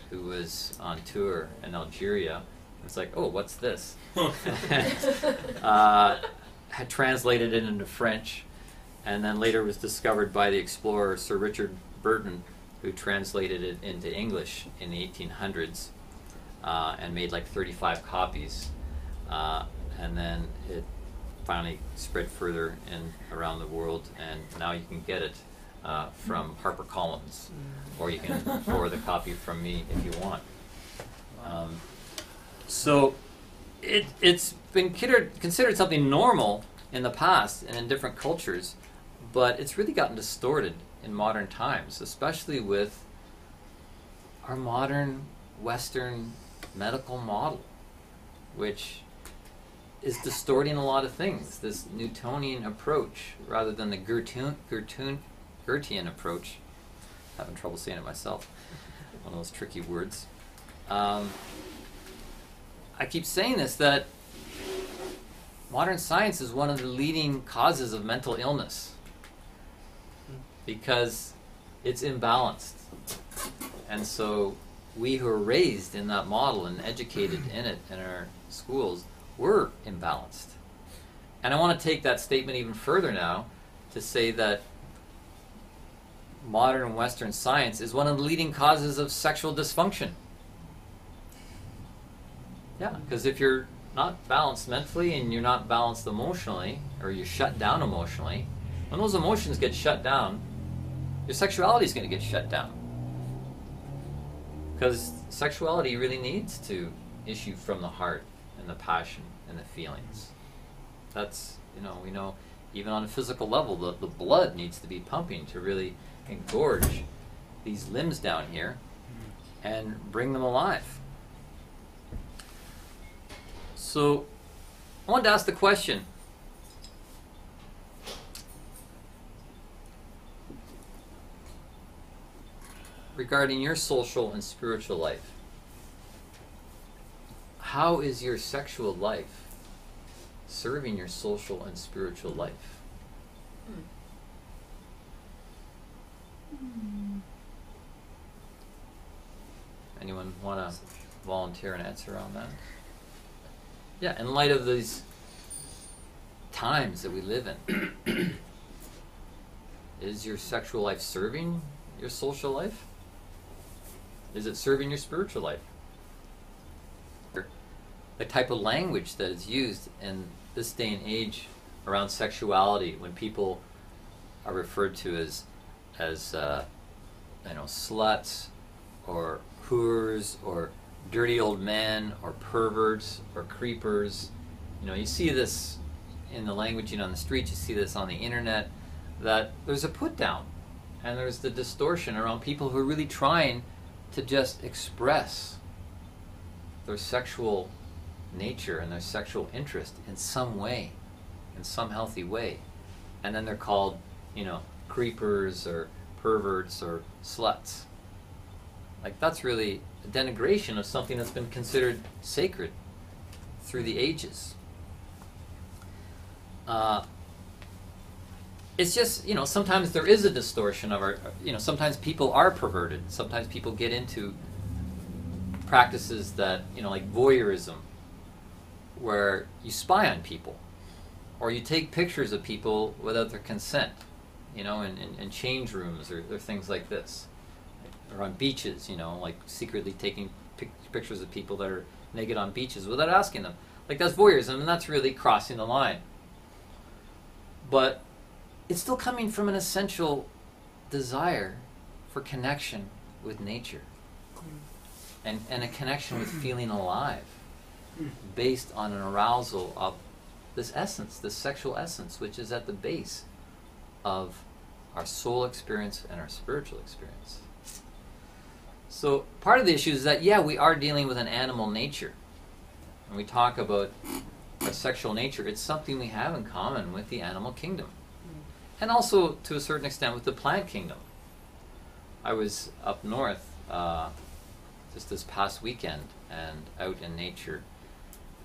who was on tour in Algeria. It's like, oh, what's this? Had translated it into French, and then later was discovered by the explorer Sir Richard Burton, who translated it into English in the 1800s and made like 35 copies. And then it finally spread further in around the world, and now you can get it from HarperCollins, or you can borrow the copy from me if you want. So it's been considered something normal in the past and in different cultures, but it's really gotten distorted in modern times, especially with our modern Western medical model, which is distorting a lot of things. This Newtonian approach rather than the Goethean approach. Having trouble saying it myself. One of those tricky words. I keep saying this, that modern science is one of the leading causes of mental illness because it's imbalanced. And so we who are raised in that model and educated in it in our schools, we're imbalanced. And I want to take that statement even further now to say that modern Western science is one of the leading causes of sexual dysfunction. Yeah, because if you're not balanced mentally and you're not balanced emotionally, or you're shut down emotionally, when those emotions get shut down, your sexuality is going to get shut down. Because sexuality really needs to issue from the heart and the passion and the feelings. That's, you know, we know even on a physical level, the blood needs to be pumping to really engorge these limbs down here and bring them alive. So I wanted to ask the question, regarding your social and spiritual life. How is your sexual life serving your social and spiritual life? Anyone want to volunteer an answer on that? Yeah, in light of these times that we live in, is your sexual life serving your social life? Is it serving your spiritual life? The type of language that is used in this day and age around sexuality, when people are referred to as you know, sluts or whores or dirty old men or perverts or creepers. You know, you see this in the languaging on the streets, you see this on the internet, that there's a put down and there's the distortion around people who are really trying to just express their sexual nature and their sexual interest in some way, in some healthy way. And then they're called, you know, creepers or perverts or sluts. Like, that's really a denigration of something that's been considered sacred through the ages. it's just, sometimes there is a distortion of our, sometimes people are perverted. Sometimes people get into practices that, like voyeurism, where you spy on people, or you take pictures of people without their consent, in change rooms or things like this, or on beaches, like secretly taking pictures of people that are naked on beaches without asking them. Like, that's voyeurism, and that's really crossing the line. But it's still coming from an essential desire for connection with nature, and a connection with feeling alive, based on an arousal of this essence, this sexual essence, which is at the base of our soul experience and our spiritual experience. So part of the issue is that, we are dealing with an animal nature. When we talk about our sexual nature, it's something we have in common with the animal kingdom. And also, to a certain extent, with the plant kingdom. I was up north just this past weekend, and out in nature,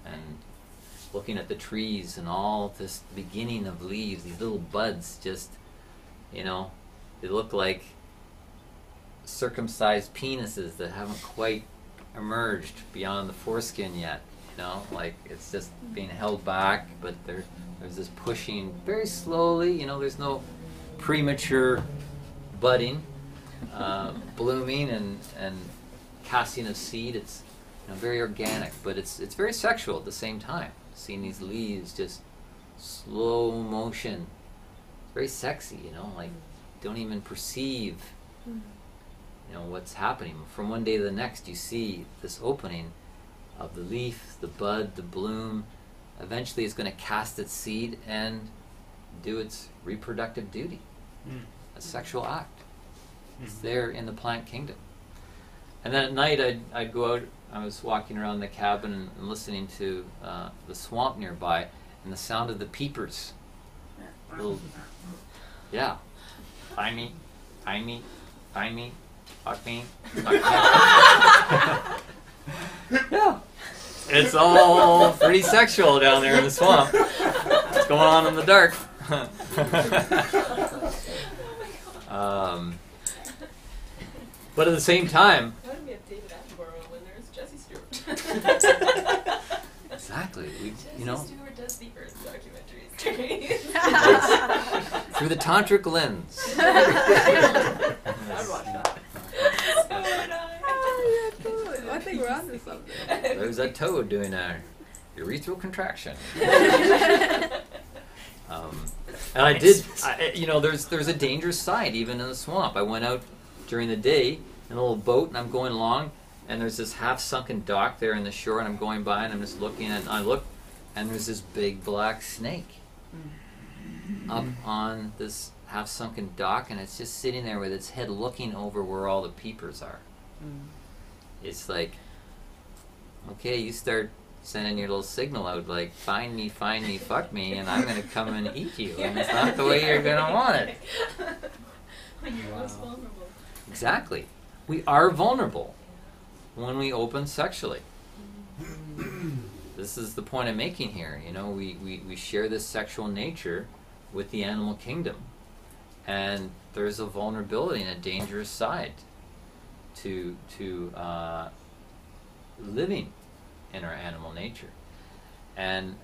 and looking at the trees and all this beginning of leaves, these little buds just, they look like circumcised penises that haven't quite emerged beyond the foreskin yet. Like it's just being held back, but there's this pushing very slowly. There's no premature budding, blooming, and casting of seed. It's very organic, but it's very sexual at the same time. Seeing these leaves just slow motion, it's very sexy. Like don't even perceive what's happening. From one day to the next, you see this opening of the leaf, the bud, the bloom. Eventually it's going to cast its seed and do its reproductive duty, a sexual act. It's there in the plant kingdom. And then at night I'd go out, I was walking around the cabin and listening to the swamp nearby, and the sound of the peepers. Find me, find me, find me, fuck me, fuck me. Yeah, it's all pretty sexual down there in the swamp. What's going on in the dark? But at the same time, why don't we have David Attenborough when there's Jesse Stewart? exactly, Jesse Stewart does the Earth documentaries. through the tantric lens. I'd watch that. I think we're on to something. There's that toad doing a urethral contraction. And I did, there's a dangerous side even in the swamp. I went out during the day in a little boat, and I'm going along, and there's this half-sunken dock there in the shore, and I'm going by, and I'm just looking, and I look, and there's this big black snake up on this half-sunken dock, and it's just sitting there with its head looking over where all the peepers are. It's like, okay, you start sending your little signal out, like, find me, fuck me, and I'm going to come and eat you. And it's not the way you're going to want it. When you're most vulnerable. Exactly. We are vulnerable when we open sexually. This is the point I'm making here. We share this sexual nature with the animal kingdom. And there's a vulnerability and a dangerous side to living in our animal nature. And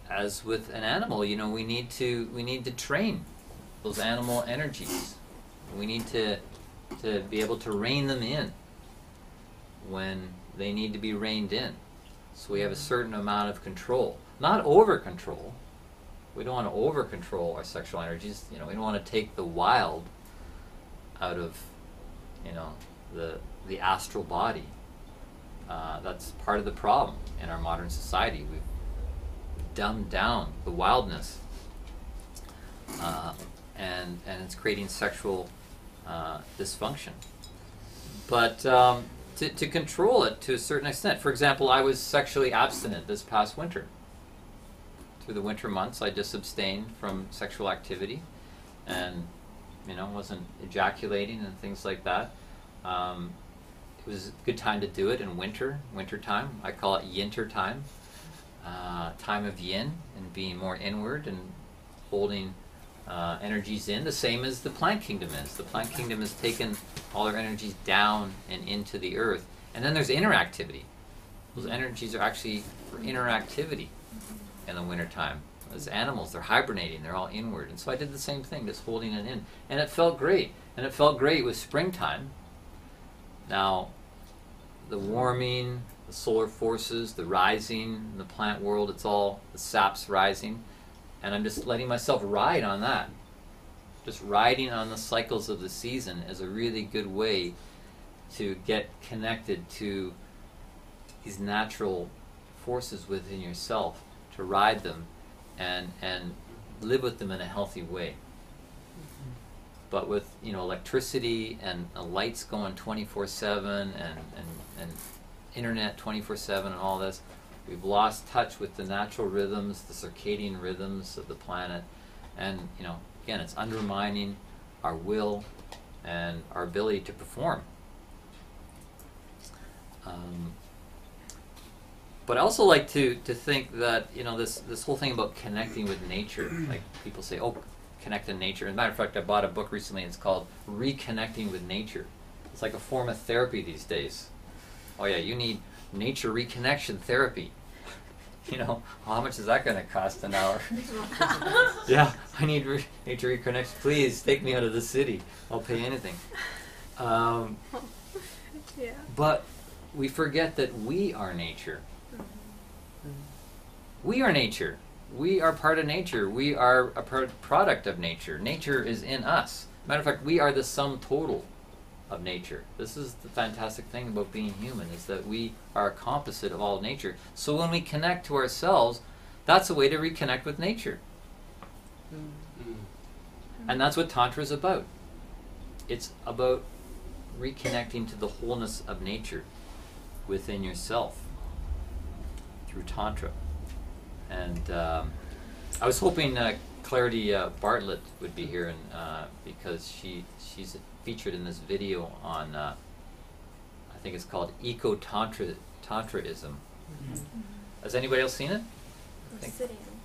as with an animal, we need to train those animal energies. We need to be able to rein them in when they need to be reined in. So we have a certain amount of control, not over control. We don't want to over control our sexual energies. We don't want to take the wild out of the astral body. That's part of the problem in our modern society. We've dumbed down the wildness, and it's creating sexual dysfunction. But to control it to a certain extent. For example, I was sexually abstinent this past winter. Through the winter months, I just abstained from sexual activity, and wasn't ejaculating and things like that. It was a good time to do it in winter time. I call it yinter time, time of yin, and being more inward and holding energies in, the same as the plant kingdom is. The plant kingdom has taken all their energies down and into the earth. And then there's interactivity. Those energies are actually for interactivity in the wintertime. As animals, they're hibernating, they're all inward. And so I did the same thing, just holding it in. And it felt great. And it felt great with springtime. Now, the warming, the solar forces, the rising in the plant world, it's all, the sap's rising. And I'm just letting myself ride on that. Just riding on the cycles of the season is a really good way to get connected to these natural forces within yourself, to ride them and live with them in a healthy way. But with, you know, electricity and lights going 24/7 and internet 24/7 and all this, we've lost touch with the natural rhythms, the circadian rhythms of the planet. And, you know, again, it's undermining our will and our ability to perform. But I also like to think that, you know, this whole thing about connecting with nature, like people say, oh, connect in nature. As a matter of fact, I bought a book recently, it's called Reconnecting with Nature. It's like a form of therapy these days. Oh yeah, you need nature reconnection therapy. You know, how much is that going to cost an hour? Yeah, I need nature reconnection. Please take me out of the city. I'll pay anything. Yeah. But we forget that we are nature. We are nature. We are part of nature. We are a product of nature. Nature is in us. Matter of fact, we are the sum total of nature. This is the fantastic thing about being human, is that we are a composite of all nature. So when we connect to ourselves, that's a way to reconnect with nature. And that's what Tantra is about. It's about reconnecting to the wholeness of nature within yourself through Tantra. And I was hoping Clarity Bartlett would be here, and because she's featured in this video on, I think it's called Eco-Tantraism. Has anybody else seen it?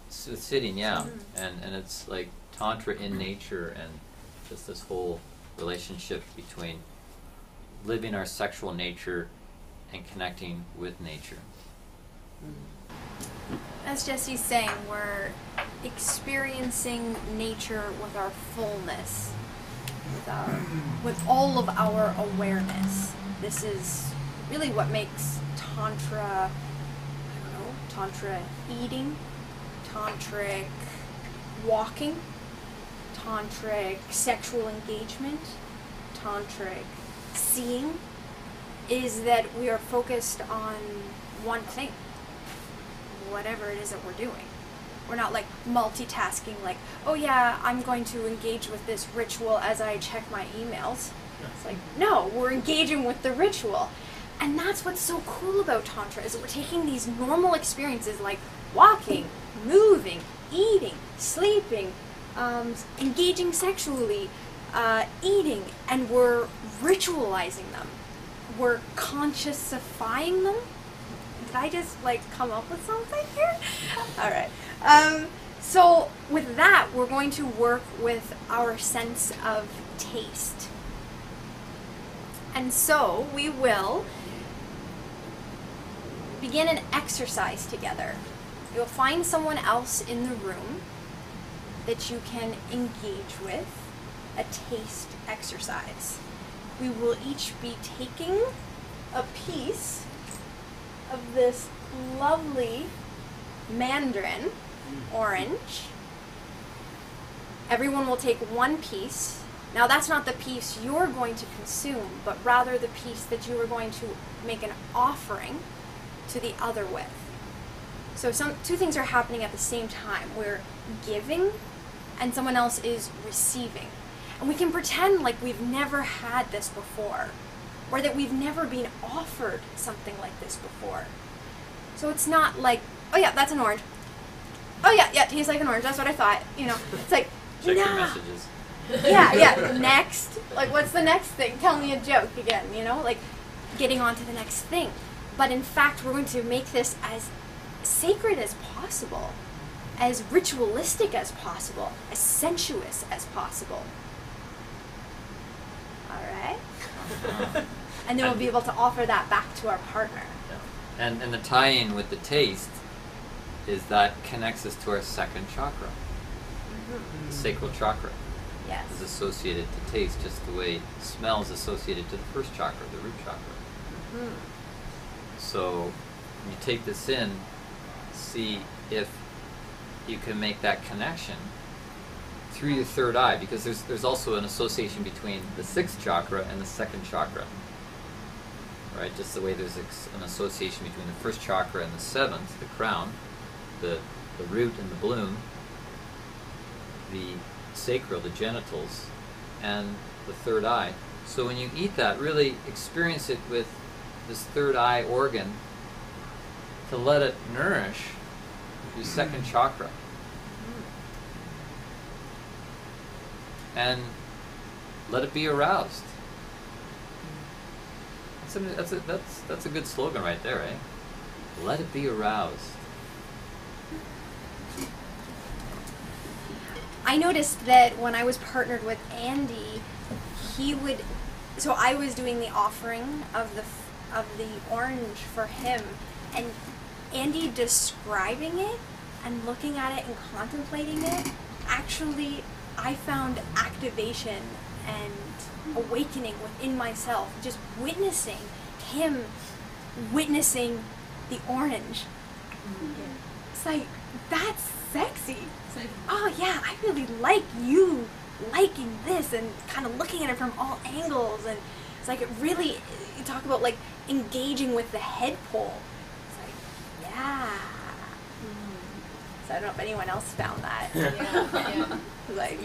Sitting, yeah. And it's like Tantra in nature, and just this whole relationship between living our sexual nature and connecting with nature. As Jesse's saying, we're experiencing nature with our fullness, with all of our awareness. This is really what makes Tantra, Tantra eating, Tantric walking, Tantric sexual engagement, Tantric seeing, is that we are focused on one thing, whatever it is that we're doing. We're not like multitasking, like, oh yeah, I'm going to engage with this ritual as I check my emails. It's like, no, we're engaging with the ritual. And that's what's so cool about Tantra, is that we're taking these normal experiences like walking, moving, eating, sleeping, engaging sexually, eating, and we're ritualizing them. We're consciousifying them. Did I just like come up with something here? All right. So with that, we're going to work with our sense of taste. And so we will begin an exercise together. You'll find someone else in the room that you can engage with, a taste exercise. We will each be taking a piece of this lovely mandarin orange. Everyone will take one piece. Now that's not the piece you're going to consume, but rather the piece that you are going to make an offering to the other with. So two things are happening at the same time. We're giving and someone else is receiving. And we can pretend like we've never had this before, or that we've never been offered something like this before. So it's not like, oh yeah, that's an orange. Oh yeah, tastes like an orange, that's what I thought. You know, it's like, Check nah. your messages. Yeah, next. Like, what's the next thing? Tell me a joke again, you know? Like, getting on to the next thing. But in fact, we're going to make this as sacred as possible. as ritualistic as possible, as sensuous as possible. All right? And then we'll be able to offer that back to our partner. Yeah. And the tie-in with the taste is that connects us to our second chakra. The sacral chakra Yes. is associated to taste just the way smell is associated to the first chakra, the root chakra. So when you take this in, see if you can make that connection through your third eye, because there's also an association between the sixth chakra and the second chakra. Right? Just the way there's an association between the first chakra and the seventh, the crown, the root and the bloom, the sacral, the genitals, and the third eye. So when you eat that, really experience it with this third eye organ to let it nourish your second chakra. And let it be aroused. That's a good slogan right there, eh? Let it be aroused. I noticed that when I was partnered with Andy, so I was doing the offering of the orange for him, and Andy describing it and looking at it and contemplating it, actually I found activation and awakening within myself, just witnessing him witnessing the orange. It's like, that's sexy. It's like, oh yeah, I really like you liking this and kind of looking at it from all angles, and it's like, it really, you talk about like engaging with the head pole. It's like, yeah. So I don't know if anyone else found that. Yeah. Like,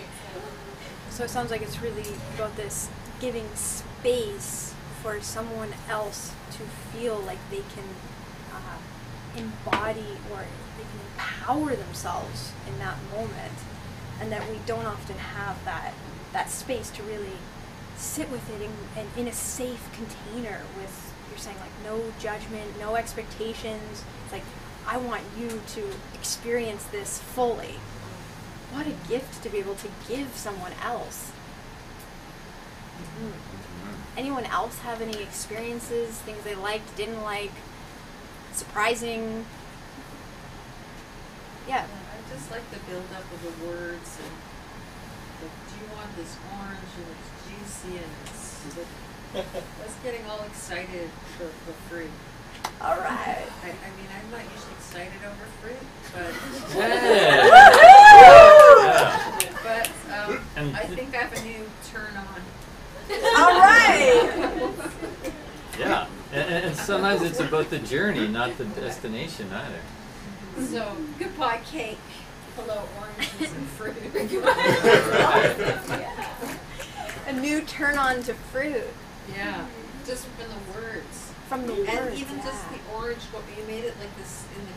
so it sounds like it's really about this giving space for someone else to feel like they can embody, or they can empower themselves in that moment, and that we don't often have that space to really sit with it in a safe container with, you're saying, like, no judgment, no expectations. It's like, I want you to experience this fully. What a gift to be able to give someone else. Anyone else have any experiences, things they liked, didn't like, surprising? Yeah. I just like the build up of the words, and do you want this orange, and it's juicy, and it's I was getting all excited for fruit. All right. I mean, I'm not usually excited over fruit, but I think I have a new turn on. All right. Yeah, and sometimes it's about the journey, not the destination either. So, goodbye cake. Hello, oranges and fruit. Yeah. A new turn on to fruit. Yeah, just from the words. From the And words, even just the orange, you made it like this in the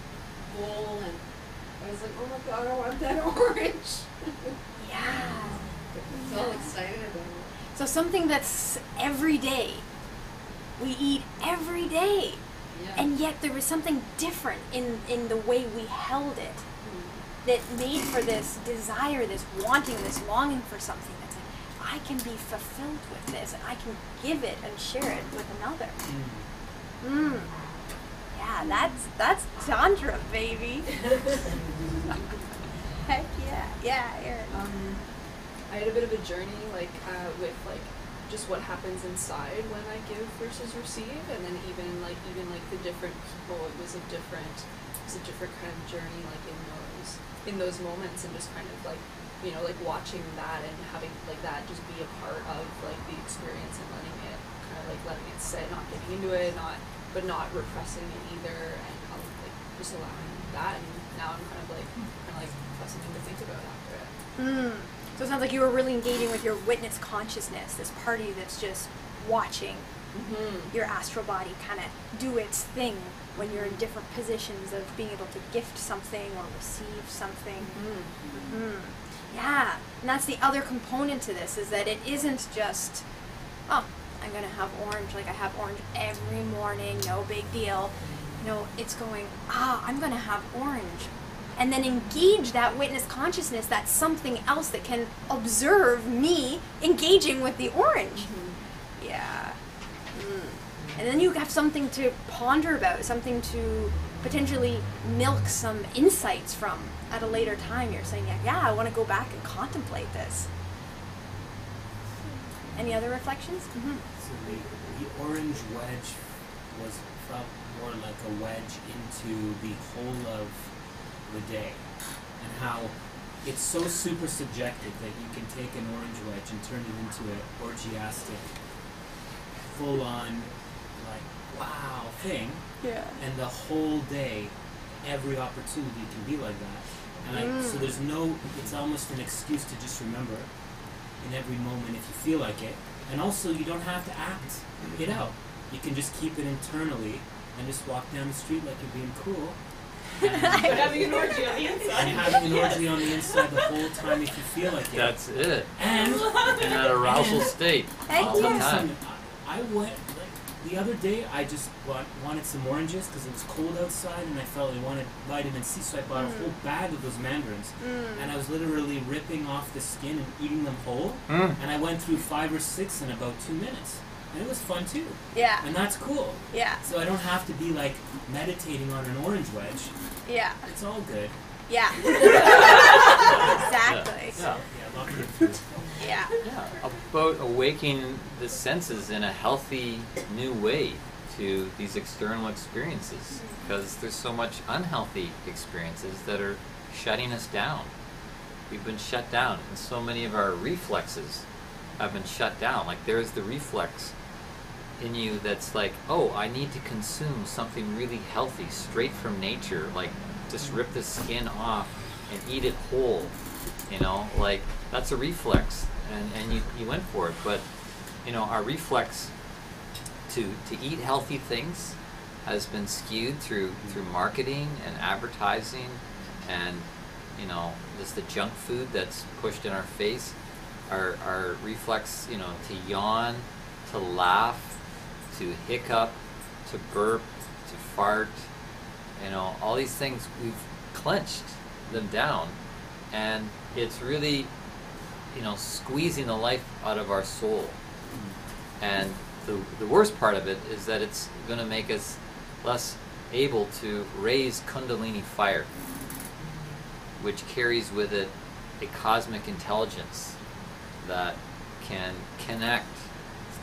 bowl, and I was like, oh my god, I want that orange. Yeah. I was all excited about it. So something that's every day. We eat every day. Yeah. And yet there was something different in the way we held it that made for this desire, this wanting, this longing for something that's like, I can be fulfilled with this, and I can give it and share it with another. Yeah, that's Tantra, baby. Heck yeah. Yeah, Erin. I had a bit of a journey, with just what happens inside when I give versus receive, and then even the different people. It was a different kind of journey, in those moments, and just kind of watching that and having that just be a part of the experience, and letting it sit, not getting into it, but not repressing it either, and just allowing that. And now I'm kind of have something to think about after it. So it sounds like you were really engaging with your witness consciousness, this party that's just watching your astral body kind of do its thing when you're in different positions of being able to gift something or receive something. Yeah, and that's the other component to this, is that it isn't just, oh, I'm going to have orange, I have orange every morning, no big deal. No, it's going, I'm going to have orange and then engage that witness consciousness, that something else that can observe me engaging with the orange. Yeah. And then you have something to ponder about, something to potentially milk some insights from at a later time. You're saying, yeah, I want to go back and contemplate this. Any other reflections? So the orange wedge felt more like a wedge into the whole of the day, and how it's so super subjective that you can take an orange wedge and turn it into an orgiastic, full-on, like, wow thing, and the whole day, every opportunity can be like that. And so there's no, it's almost an excuse to just remember in every moment if you feel like it. And also, you don't have to act it out. You can just keep it internally and just walk down the street like you're being cool. But having an orgy on the inside. And having an orgy on the inside the whole time if you feel like it. That's it. And In that arousal state. Heck All the yeah. time. I went, like, the other day I just wanted some oranges because it was cold outside and I felt I wanted vitamin C, so I bought a whole bag of those mandarins. And I was literally ripping off the skin and eating them whole. And I went through 5 or 6 in about 2 minutes. And it was fun too. Yeah. And that's cool. Yeah. So I don't have to be like meditating on an orange wedge. Yeah. It's all good. Yeah. Exactly. Yeah. Yeah, lock it through. Yeah. Yeah, about awakening the senses in a healthy new way to these external experiences, because there's so much unhealthy experiences that are shutting us down. We've been shut down, and so many of our reflexes have been shut down. Like there's the reflex in you that's like, oh, I need to consume something really healthy straight from nature, like just rip the skin off and eat it whole, you know, like that's a reflex, and you went for it. But you know, our reflex to eat healthy things has been skewed through marketing and advertising, and you know, just the junk food that's pushed in our face. Our reflex, you know, to yawn, to laugh, to hiccup, to burp, to fart, you know, all these things, we've clenched them down, and it's really, you know, squeezing the life out of our soul. And the worst part of it is that it's going to make us less able to raise Kundalini fire, which carries with it a cosmic intelligence that can connect.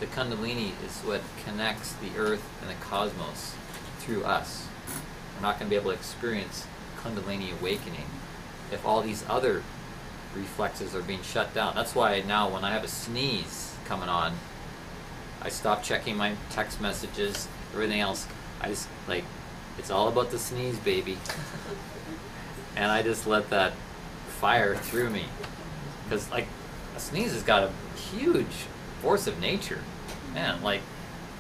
The Kundalini is what connects the earth and the cosmos through us. We're not going to be able to experience Kundalini awakening if all these other reflexes are being shut down. That's why now when I have a sneeze coming on, I stop checking my text messages, everything else. I just, like, it's all about the sneeze, baby. And I just let that fire through me. Because, like, a sneeze has got a huge force of nature. Man, like,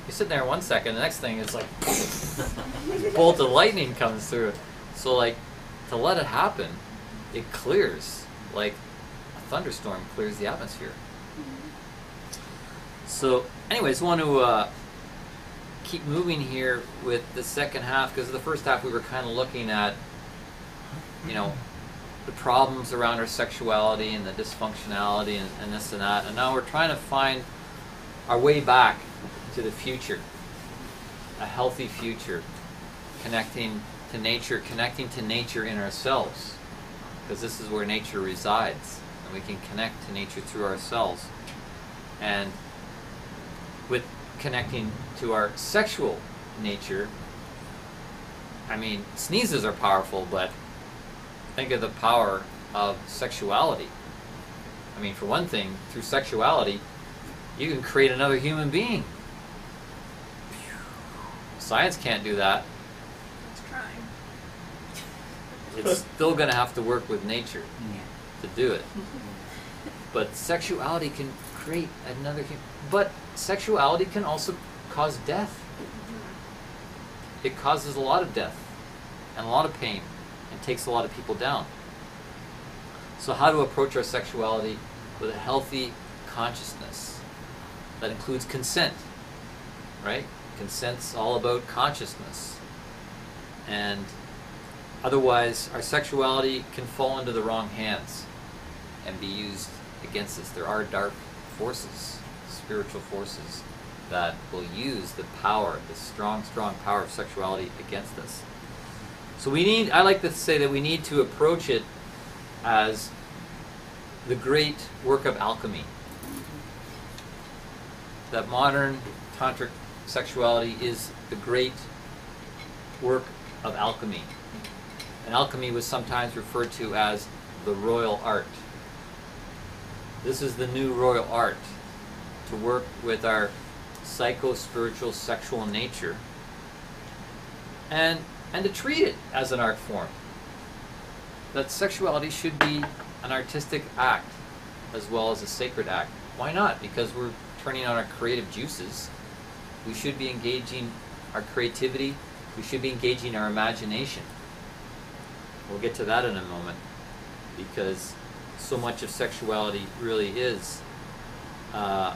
you sit there 1 second, the next thing is like, a bolt of lightning comes through. So, like, to let it happen, it clears. Like, a thunderstorm clears the atmosphere. So, anyways, want to keep moving here with the second half, because the first half we were kind of looking at, you know, the problems around our sexuality and the dysfunctionality and this and that, and now we're trying to find our way back to the future, a healthy future, connecting to nature in ourselves, because this is where nature resides, and we can connect to nature through ourselves. And with connecting to our sexual nature, I mean, sneezes are powerful, but think of the power of sexuality. I mean, for one thing, through sexuality, you can create another human being. Science can't do that. It's trying. It's still going to have to work with nature to do it. But sexuality can create another human. But sexuality can also cause death. It causes a lot of death and a lot of pain and takes a lot of people down. So how to approach our sexuality with a healthy consciousness that includes consent, right? Consent's all about consciousness. And Otherwise, our sexuality can fall into the wrong hands and be used against us. There are dark forces, spiritual forces, that will use the power, the strong, strong power of sexuality against us. So I like to say that we need to approach it as the great work of alchemy. That modern tantric sexuality is the great work of alchemy. And alchemy was sometimes referred to as the royal art. This is the new royal art, to work with our psycho-spiritual sexual nature and to treat it as an art form. That sexuality should be an artistic act as well as a sacred act. Why not? Because we're turning on our creative juices. We should be engaging our creativity. We should be engaging our imagination. We'll get to that in a moment, because so much of sexuality really is the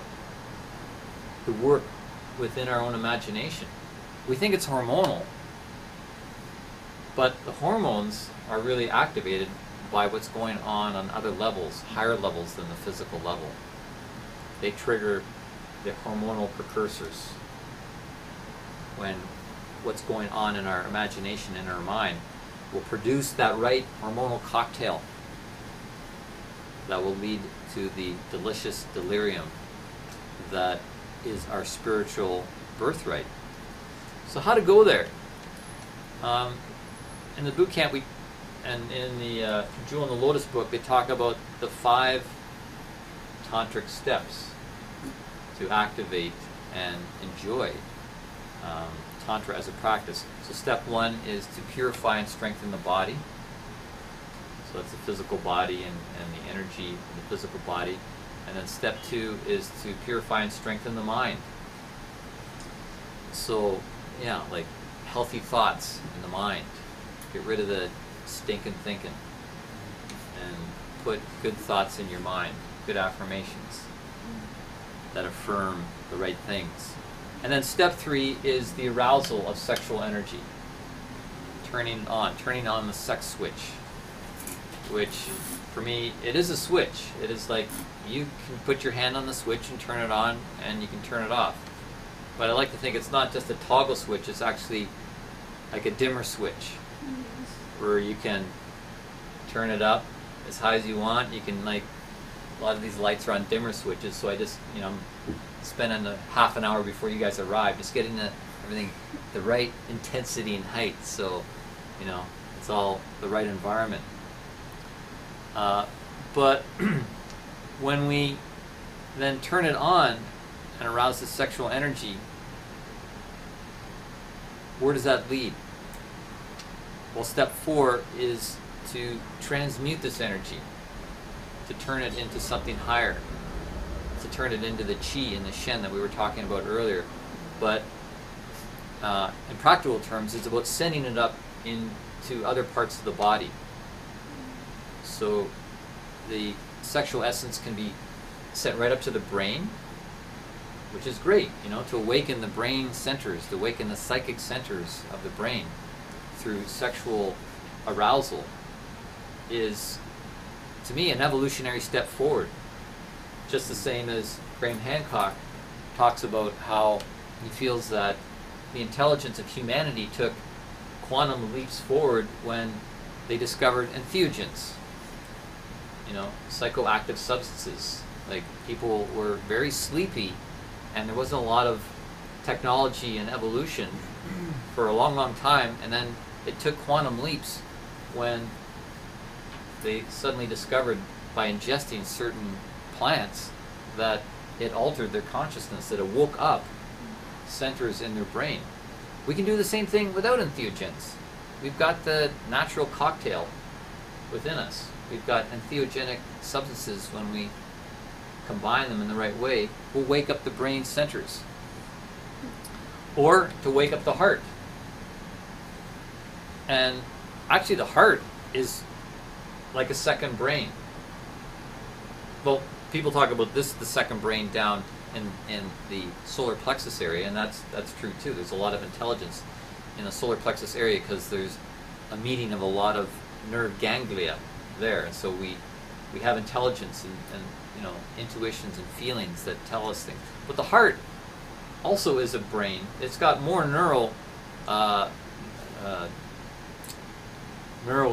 work within our own imagination. We think it's hormonal, but the hormones are really activated by what's going on other levels, higher levels than the physical level. They trigger the hormonal precursors when what's going on in our imagination, in our mind, will produce that right hormonal cocktail that will lead to the delicious delirium that is our spiritual birthright. So how to go there? In the boot camp, and in the Jewel in the Lotus book, they talk about the 5 tantric steps to activate and enjoy Tantra as a practice. So step 1 is to purify and strengthen the body. So that's the physical body and the energy of the physical body. And then step 2 is to purify and strengthen the mind. So, yeah, like healthy thoughts in the mind. Get rid of the stinking thinking and put good thoughts in your mind, good affirmations that affirm the right things. And then step 3 is the arousal of sexual energy. Turning on the sex switch, which for me, it is a switch. It is like you can put your hand on the switch and turn it on, and you can turn it off. But I like to think it's not just a toggle switch, it's actually like a dimmer switch, where you can turn it up as high as you want. You can, like, a lot of these lights are on dimmer switches, so I just, I'm spending a half an hour before you guys arrive, just getting everything the right intensity and height, so, it's all the right environment. But when we then turn it on and arouse the sexual energy, where does that lead? Well, step 4 is to transmute this energy, to turn it into something higher, to turn it into the chi and the shen that we were talking about earlier. But in practical terms, it's about sending it up into other parts of the body. So the sexual essence can be sent right up to the brain, which is great, to awaken the brain centers, to awaken the psychic centers of the brain through sexual arousal is, to me, an evolutionary step forward. Just the same as Graham Hancock talks about how he feels that the intelligence of humanity took quantum leaps forward when they discovered entheogens, psychoactive substances. Like, people were very sleepy, and there wasn't a lot of technology and evolution for a long, long time, and then it took quantum leaps when they suddenly discovered, by ingesting certain plants, that it altered their consciousness, that it woke up centers in their brain. We can do the same thing without entheogens. We've got the natural cocktail within us. We've got entheogenic substances. When we combine them in the right way, will wake up the brain centers. Or to wake up the heart. And actually the heart is like a second brain. Well, people talk about this, the second brain down in the solar plexus area, and that's true too. There's a lot of intelligence in the solar plexus area because there's a meeting of a lot of nerve ganglia there, and so we have intelligence and you know, intuitions and feelings that tell us things. But the heart also is a brain. It's got more neural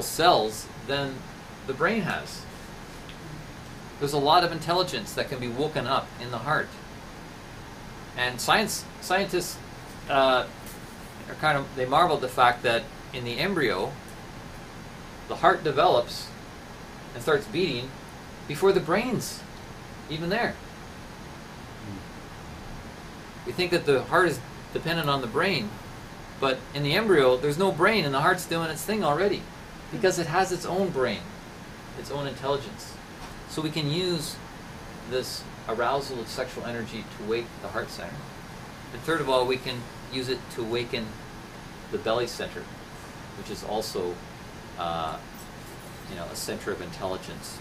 cells than the brain has. There's a lot of intelligence that can be woken up in the heart. And scientists are they marvel at the fact that in the embryo, the heart develops and starts beating before the brain's even there. We think that the heart is dependent on the brain, but in the embryo, there's no brain and the heart's doing its thing already because it has its own brain, its own intelligence. So we can use this arousal of sexual energy to wake the heart center. And third of all, we can use it to awaken the belly center, which is also you know, a center of intelligence.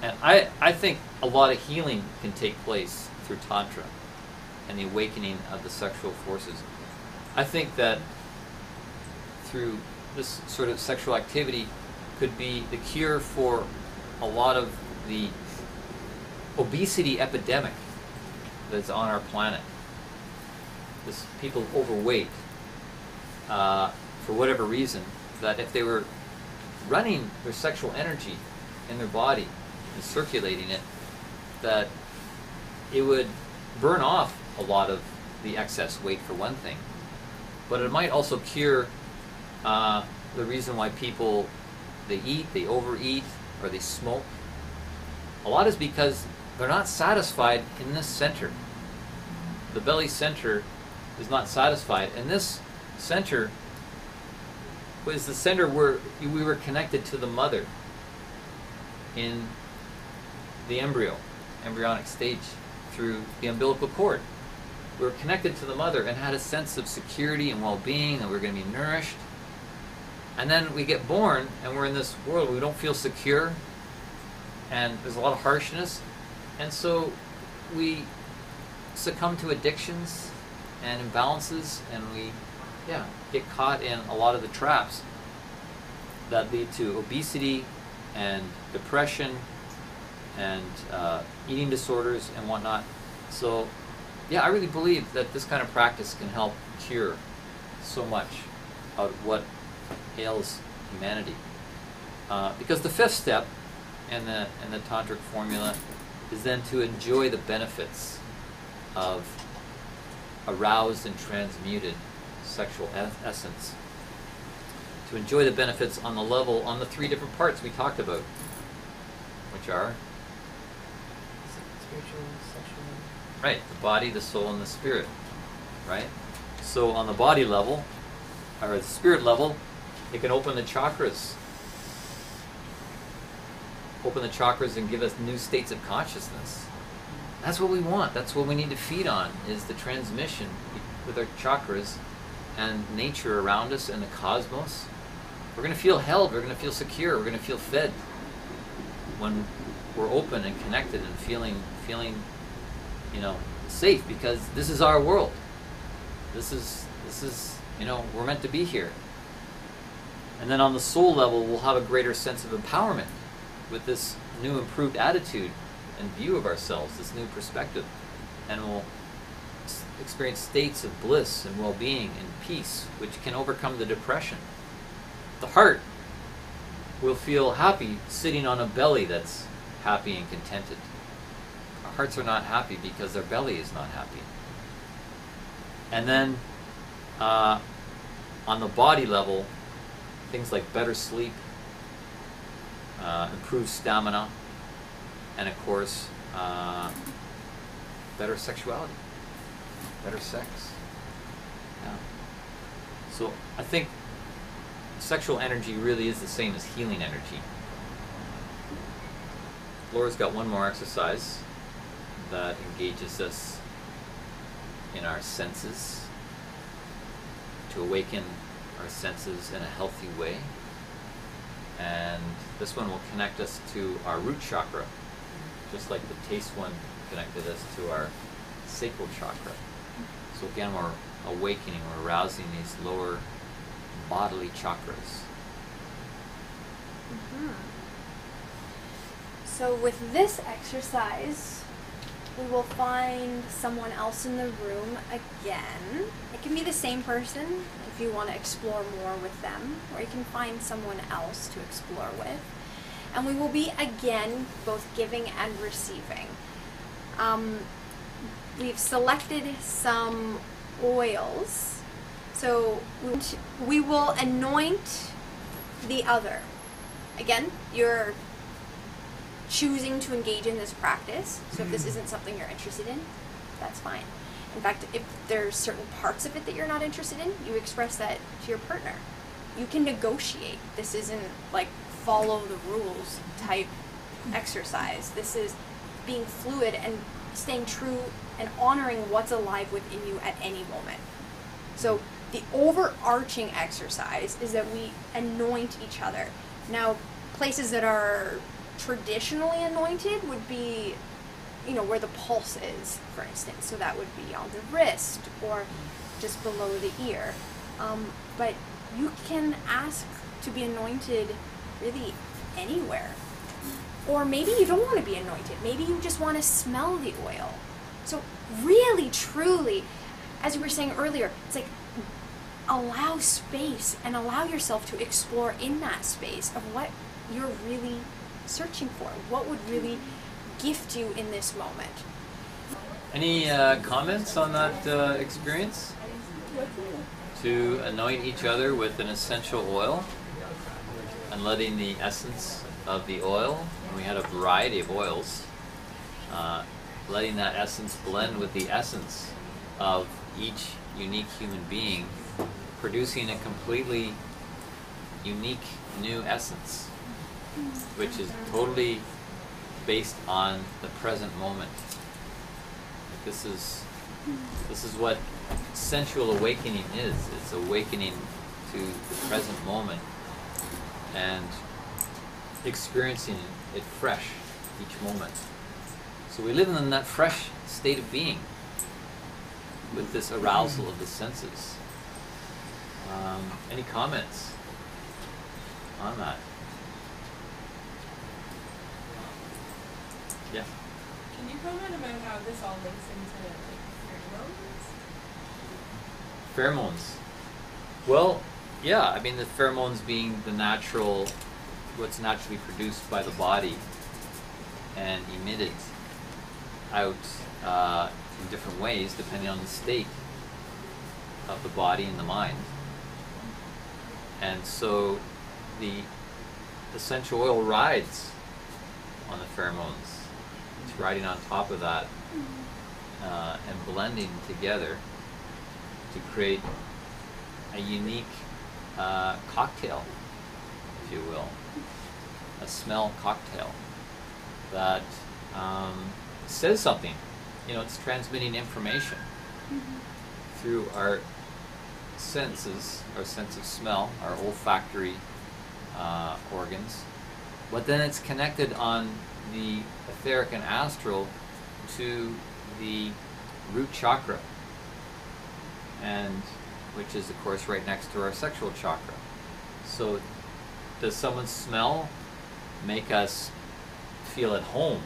And I think a lot of healing can take place through Tantra and the awakening of the sexual forces. I think that through this sort of sexual activity could be the cure for a lot of the obesity epidemic that's on our planet. This people overweight for whatever reason, that if they were running their sexual energy in their body and circulating it, that it would burn off a lot of the excess weight for one thing. But it might also cure the reason why people, they overeat, or they smoke. A lot is because they're not satisfied in this center. The belly center is not satisfied. And this center was the center where we were connected to the mother in the embryonic stage through the umbilical cord. We were connected to the mother and had a sense of security and well-being, that we were going to be nourished. And then we get born and we're in this world where we don't feel secure, and there's a lot of harshness, and so we succumb to addictions and imbalances, and we get caught in a lot of the traps that lead to obesity and depression and eating disorders and whatnot. So I really believe that this kind of practice can help cure so much of what ails humanity. Because the fifth step in the tantric formula is then to enjoy the benefits of aroused and transmuted sexual essence. To enjoy the benefits on the three different parts we talked about, which are Spiritual, sexual. right, the body, the soul, and the spirit. Right? So on the body level, or the spirit level, it can open the chakras. Open the chakras and give us new states of consciousness. That's what we want. That's what we need to feed on, is the transmission with our chakras and nature around us and the cosmos. We're going to feel held. We're going to feel secure. We're going to feel fed when we're open and connected and feeling, safe, because this is our world. This is, we're meant to be here. And then on the soul level, we'll have a greater sense of empowerment with this new improved attitude and view of ourselves, this new perspective. And we'll experience states of bliss and well-being and peace, which can overcome the depression. The heart will feel happy sitting on a belly that's happy and contented. Our hearts are not happy because their belly is not happy. And then on the body level, things like better sleep, improved stamina, and of course, better sexuality, better sex. Yeah. So I think sexual energy really is the same as healing energy. Laura's got one more exercise that engages us in our senses, to awaken our senses in a healthy way. And this one will connect us to our root chakra, just like the taste one connected us to our sacral chakra. So again, we're awakening, we're arousing these lower bodily chakras. So with this exercise, we will find someone else in the room again. It can be the same person if you want to explore more with them, or you can find someone else to explore with. And we will be again both giving and receiving. We've selected some oils. So we will anoint the other. Again, you're choosing to engage in this practice. So if this isn't something you're interested in, that's fine. In fact, if there's certain parts of it that you're not interested in, you express that to your partner. You can negotiate. This isn't like follow the rules type exercise. This is being fluid and staying true and honoring what's alive within you at any moment. So the overarching exercise is that we anoint each other. Now, places that are traditionally anointed would be, where the pulse is, for instance. So that would be on the wrist or just below the ear. But you can ask to be anointed really anywhere. Or maybe you don't want to be anointed. Maybe you just want to smell the oil. So really, truly, as we were saying earlier, it's like allow space and allow yourself to explore in that space of what you're really searching for, what would really gift you in this moment. Any comments on that experience? To anoint each other with an essential oil and letting the essence of the oil, and we had a variety of oils, letting that essence blend with the essence of each unique human being, producing a completely unique new essence, which is totally based on the present moment. This is what sensual awakening is. It's awakening to the present moment and experiencing it fresh each moment. So we live in that fresh state of being with this arousal of the senses. Any comments on that? Yeah. Can you comment about how this all links into pheromones? Pheromones. Well, yeah, I mean the pheromones being the natural, what's naturally produced by the body and emitted out in different ways depending on the state of the body and the mind. And so the essential oil rides on the pheromones. It's riding on top of that and blending together to create a unique cocktail, if you will, a smell cocktail that says something. It's transmitting information through our senses, our sense of smell, our olfactory organs, but then it's connected on the etheric and astral to the root chakra, and which is of course right next to our sexual chakra. So does someone's smell make us feel at home?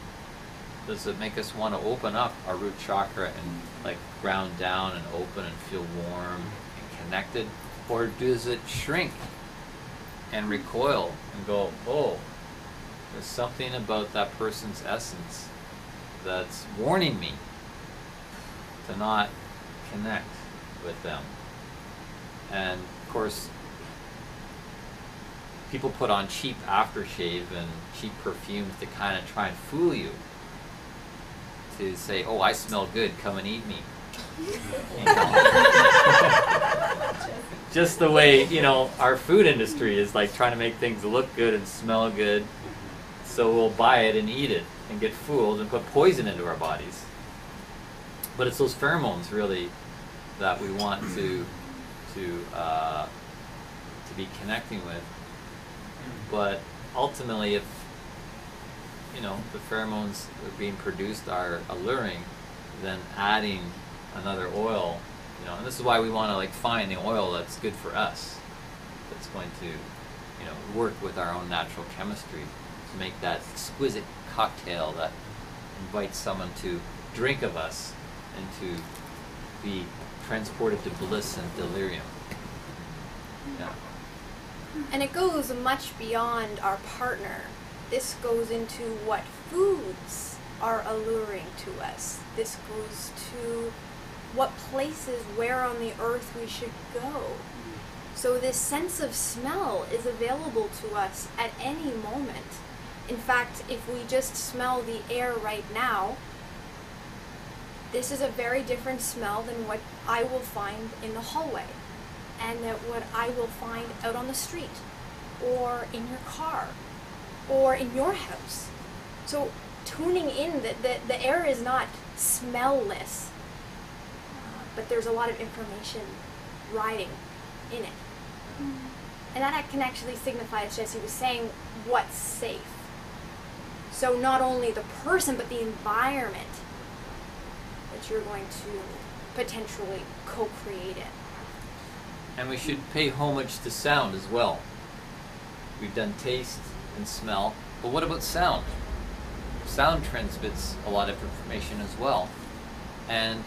Does it make us want to open up our root chakra and like ground down and open and feel warm and connected? Or does it shrink and recoil and go, oh, there's something about that person's essence that's warning me to not connect with them? And of course, people put on cheap aftershave and cheap perfumes to kind of try and fool you, to say, oh, I smell good, come and eat me. Just the way, our food industry is like trying to make things look good and smell good, so we'll buy it and eat it and get fooled and put poison into our bodies. But it's those pheromones really that we want to be connecting with. But ultimately, if the pheromones that are being produced are alluring, then adding another oil, and this is why we want to find the oil that's good for us. that's going to, you know, work with our own natural chemistry to make that exquisite cocktail that invites someone to drink of us and to be transported to bliss and delirium. Yeah. And it goes much beyond our partner. This goes into what foods are alluring to us. This goes to what places, where on the earth we should go. So this sense of smell is available to us at any moment. In fact, if we just smell the air right now, this is a very different smell than what I will find in the hallway, and that what I will find out on the street, or in your car, or in your house. So tuning in that the air is not smellless, but there's a lot of information riding in it. And that can actually signify, as Jesse was saying, what's safe. So not only the person, but the environment that you're going to potentially co-create in. And we should pay homage to sound as well. We've done taste and smell, but what about sound? Sound transmits a lot of information as well. And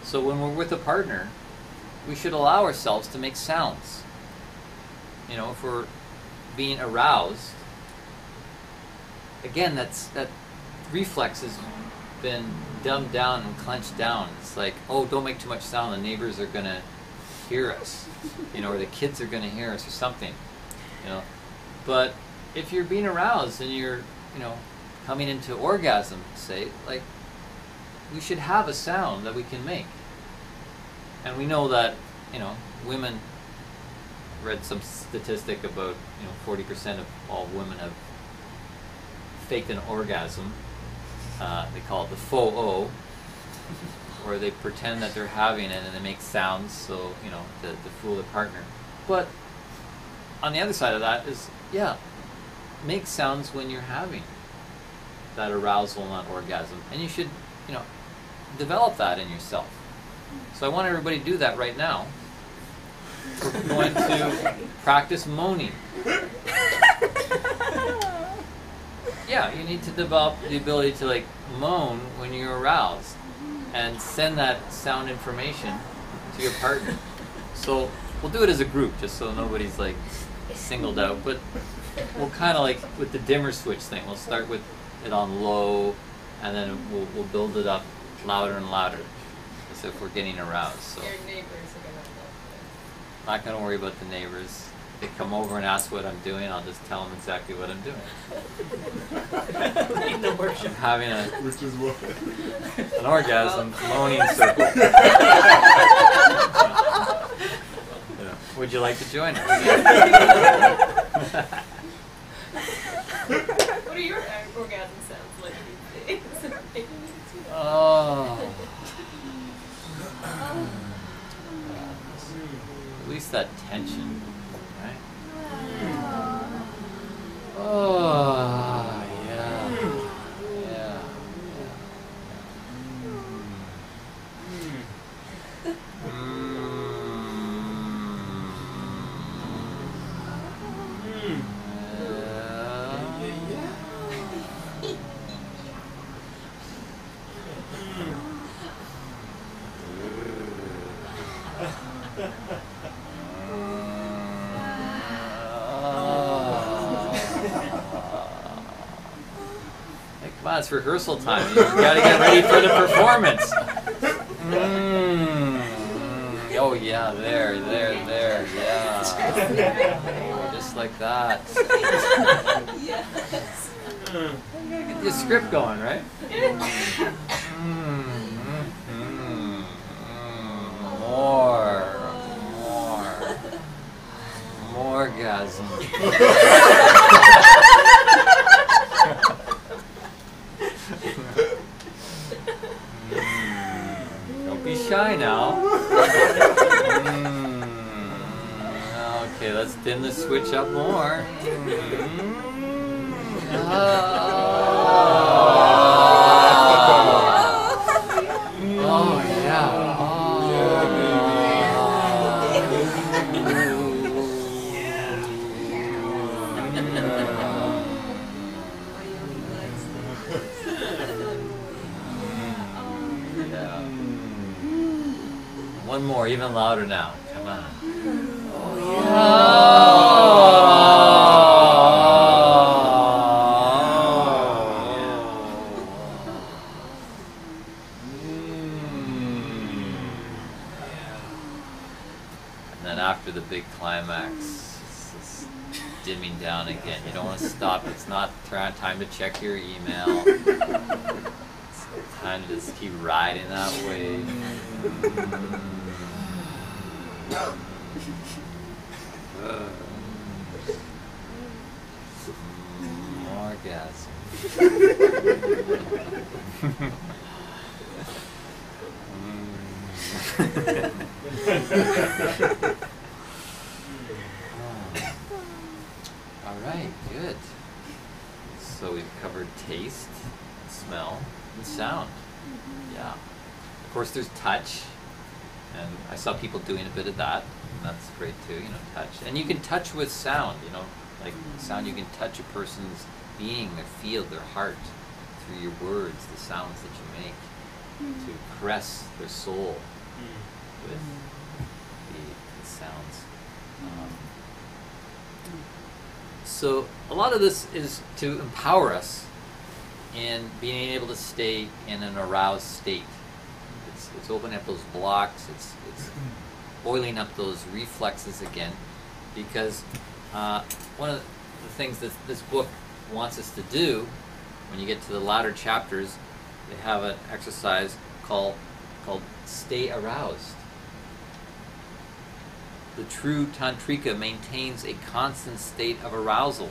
so when we're with a partner, we should allow ourselves to make sounds. You know, if we're being aroused, again, that reflex has been dumbed down and clenched down. It's like, oh, don't make too much sound, the neighbors are going to hear us, you know, or the kids are going to hear us or something, you know. But if you're being aroused and you're, you know, coming into orgasm, say, like, we should have a sound that we can make. And we know that, you know, women, read some statistic about, you know, 40% of all women have faked an orgasm. They call it the faux O, where they pretend that they're having it and they make sounds, so, you know, to fool their partner. But on the other side of that is, yeah, make sounds when you're having that arousal and that orgasm. And you should, you know, develop that in yourself. So I want everybody to do that right now. We're going to practice moaning. Yeah, you need to develop the ability to, like, moan when you're aroused and send that sound information to your partner. So we'll do it as a group, just so nobody's, like, singled out. But we'll kind of, like, with the dimmer switch thing, we'll start with it on low, and then we'll build it up louder and louder, as if we're getting aroused. So Your neighbors are gonna love not going to worry about the neighbors. If they come over and ask what I'm doing, I'll just tell them exactly what I'm doing. I'm having Which is what? an orgasm, moaning circle. Yeah. Would you like to join us? What are your orgasm sounds like these days? Oh. Release that tension, right? Oh, yeah. Yeah. Hey, come on, it's rehearsal time. You gotta get ready for the performance. Oh yeah, there, yeah. Just like that. Yes. Get the script going, right? More orgasm. Don't be shy now. Okay, let's dim the switch up more. Oh yeah. yoni likes this. Yeah. One more, even louder now. Come on. And then after the big climax, it's dimming down again. You don't want to stop. It's not time to check your email. It's time to just keep riding that wave. Orgasm. All right, good. So we've covered taste, smell, and sound. Yeah. Of course, there's touch, and I saw people doing a bit of that, and that's great too. You know, touch, and you can touch with sound. You know, like sound. You can touch a person's being, their field, their heart, through your words, the sounds that you make, to caress their soul with the sounds. So a lot of this is to empower us in being able to stay in an aroused state. It's opening up those blocks. It's oiling up those reflexes again, because one of the things that this book wants us to do, when you get to the latter chapters, they have an exercise called Stay Aroused. The true Tantrika maintains a constant state of arousal.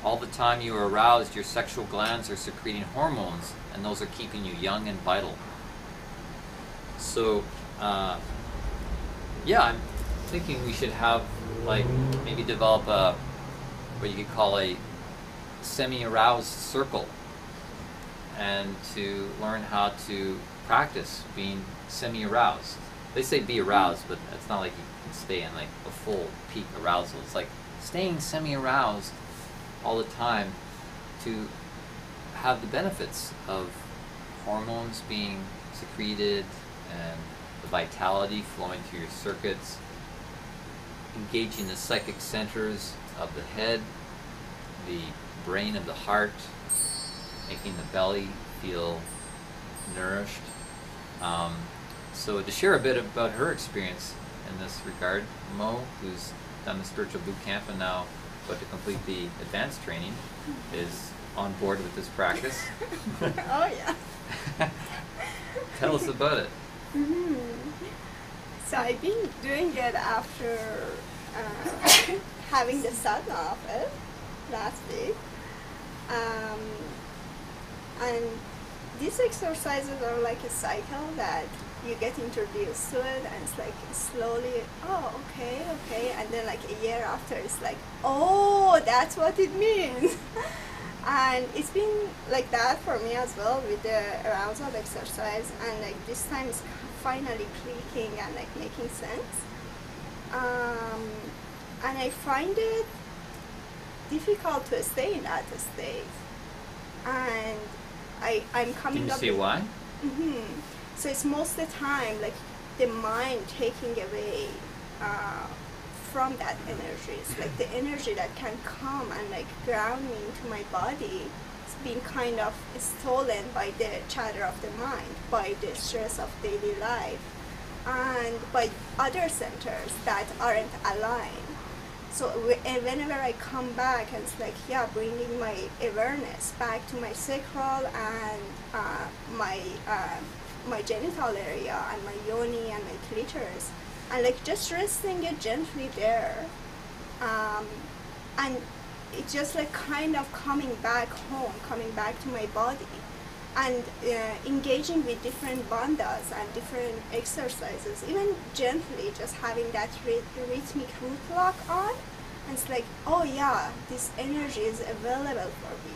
All the time you are aroused, your sexual glands are secreting hormones, and those are keeping you young and vital. So, yeah, I'm thinking we should have, like, maybe develop what you could call a semi-aroused circle, and to learn how to practice being semi-aroused. They say be aroused, but it's not like you can stay in like a full peak arousal. It's like staying semi-aroused all the time to have the benefits of hormones being secreted and the vitality flowing through your circuits, engaging the psychic centers of the head, the brain of the heart, making the belly feel nourished. So to share a bit about her experience in this regard, Mo, who's done the spiritual boot camp and now about to complete the advanced training, is on board with this practice. Oh yeah. Tell us about it. So I've been doing it after having the sadhana of it last week. And these exercises are like a cycle that you get introduced to it, and it's like slowly, oh, okay, and then like a year after, it's like, oh, that's what it means. And it's been like that for me as well with the arousal exercise, and like this time it's finally clicking and like making sense. And I find it difficult to stay in that state, and I'm coming Can you up see with, why? So it's most of the time like the mind taking away from that energy. It's like the energy that can come and like ground me into my body. It's being kind of stolen by the chatter of the mind, by the stress of daily life, and by other centers that aren't aligned. So whenever I come back, and it's like, yeah, bringing my awareness back to my sacral and my genital area and my yoni and my clitoris, and like just resting it gently there, and it's just like kind of coming back home, coming back to my body, and engaging with different bandhas and different exercises, even gently, just having that rhythmic root lock on, and it's like, oh yeah, this energy is available for me.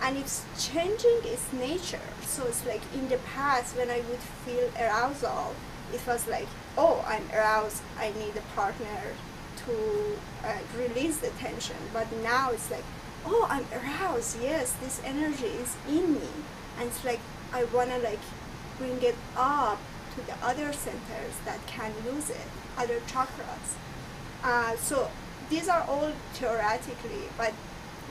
And it's changing its nature. So it's like in the past when I would feel arousal, it was like, oh, I'm aroused, I need a partner to release the tension. But now it's like, oh, I'm aroused. Yes, this energy is in me, and it's like I wanna like bring it up to the other centers that can use it, other chakras. So these are all theoretically, but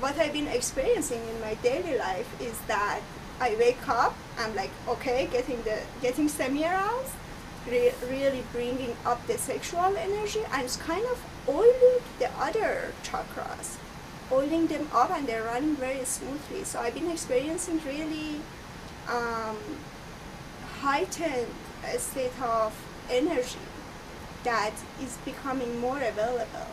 what I've been experiencing in my daily life is that I wake up, I'm like, okay, getting semi-aroused, really bringing up the sexual energy, and it's kind of oiling the other chakras, oiling them up, and they're running very smoothly. So I've been experiencing really heightened state of energy that is becoming more available.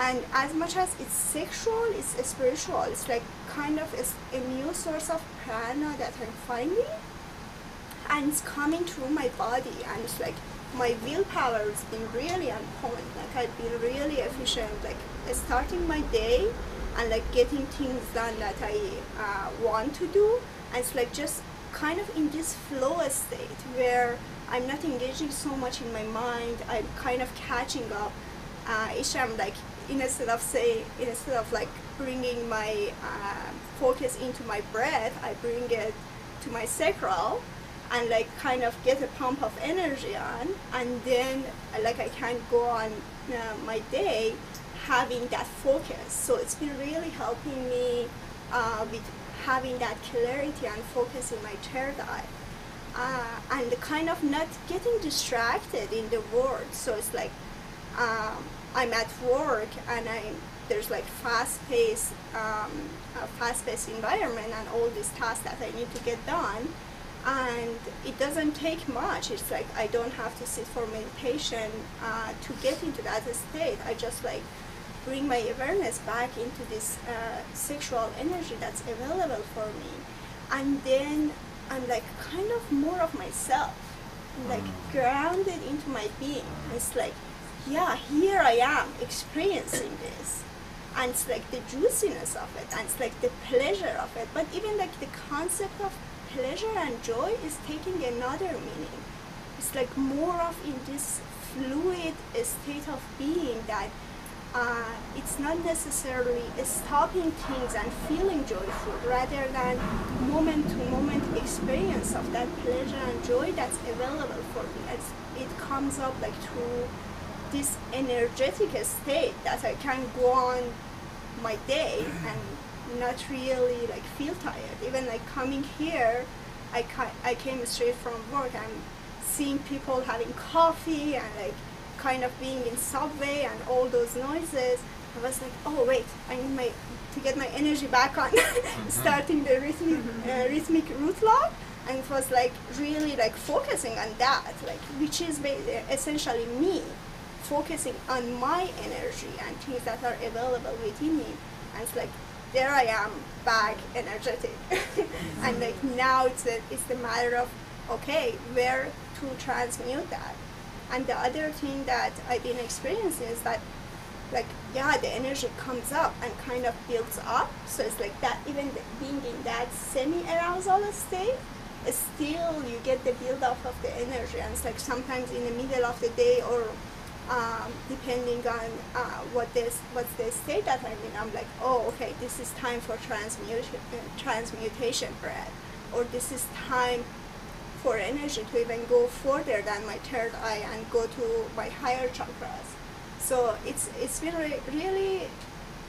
And as much as it's sexual, it's spiritual. It's like kind of a new source of prana that I'm finding, and it's coming through my body. And it's like my willpower has been really on point. Like I've been really efficient, like starting my day and like getting things done that I want to do. And it's like just kind of in this flow state where I'm not engaging so much in my mind. I'm kind of catching up. Each time, like instead of like bringing my focus into my breath, I bring it to my sacral, and like kind of get a pump of energy on, and then like I can go on my day having that focus. So it's been really helping me with having that clarity and focus in my third eye, and kind of not getting distracted in the world. So it's like I'm at work and there's like fast-paced environment and all these tasks that I need to get done, and it doesn't take much. It's like I don't have to sit for meditation to get into that state. I just like bring my awareness back into this sexual energy that's available for me, and then I'm like kind of more of myself, like grounded into my being. It's like, yeah, here I am experiencing this, and it's like the juiciness of it, and it's like the pleasure of it. But even like the concept of pleasure and joy is taking another meaning. It's like more of in this fluid state of being that it's not necessarily stopping things and feeling joyful, rather than moment-to-moment experience of that pleasure and joy that's available for me. As it comes up like through this energetic state that I can go on my day and not really like feel tired. Even like coming here, I came straight from work. I'm seeing people having coffee and like kind of being in subway and all those noises. I was like, oh wait, I need to get my energy back on. Starting the rhythmic root log, and it was like really like focusing on that, like which is essentially me focusing on my energy and things that are available within me. And it's like there I am back energetic. And like now it's the matter of, okay, where to transmute that. And the other thing that I've been experiencing is that, like, yeah, the energy comes up and kind of builds up. So it's like that, even being in that semi-arousal state, still you get the build-up of the energy. And it's like sometimes in the middle of the day, or depending on what's the state that I'm in, I'm like, oh, okay, this is time for transmutation breath, or this is time for energy to even go further than my third eye and go to my higher chakras. So it's been a really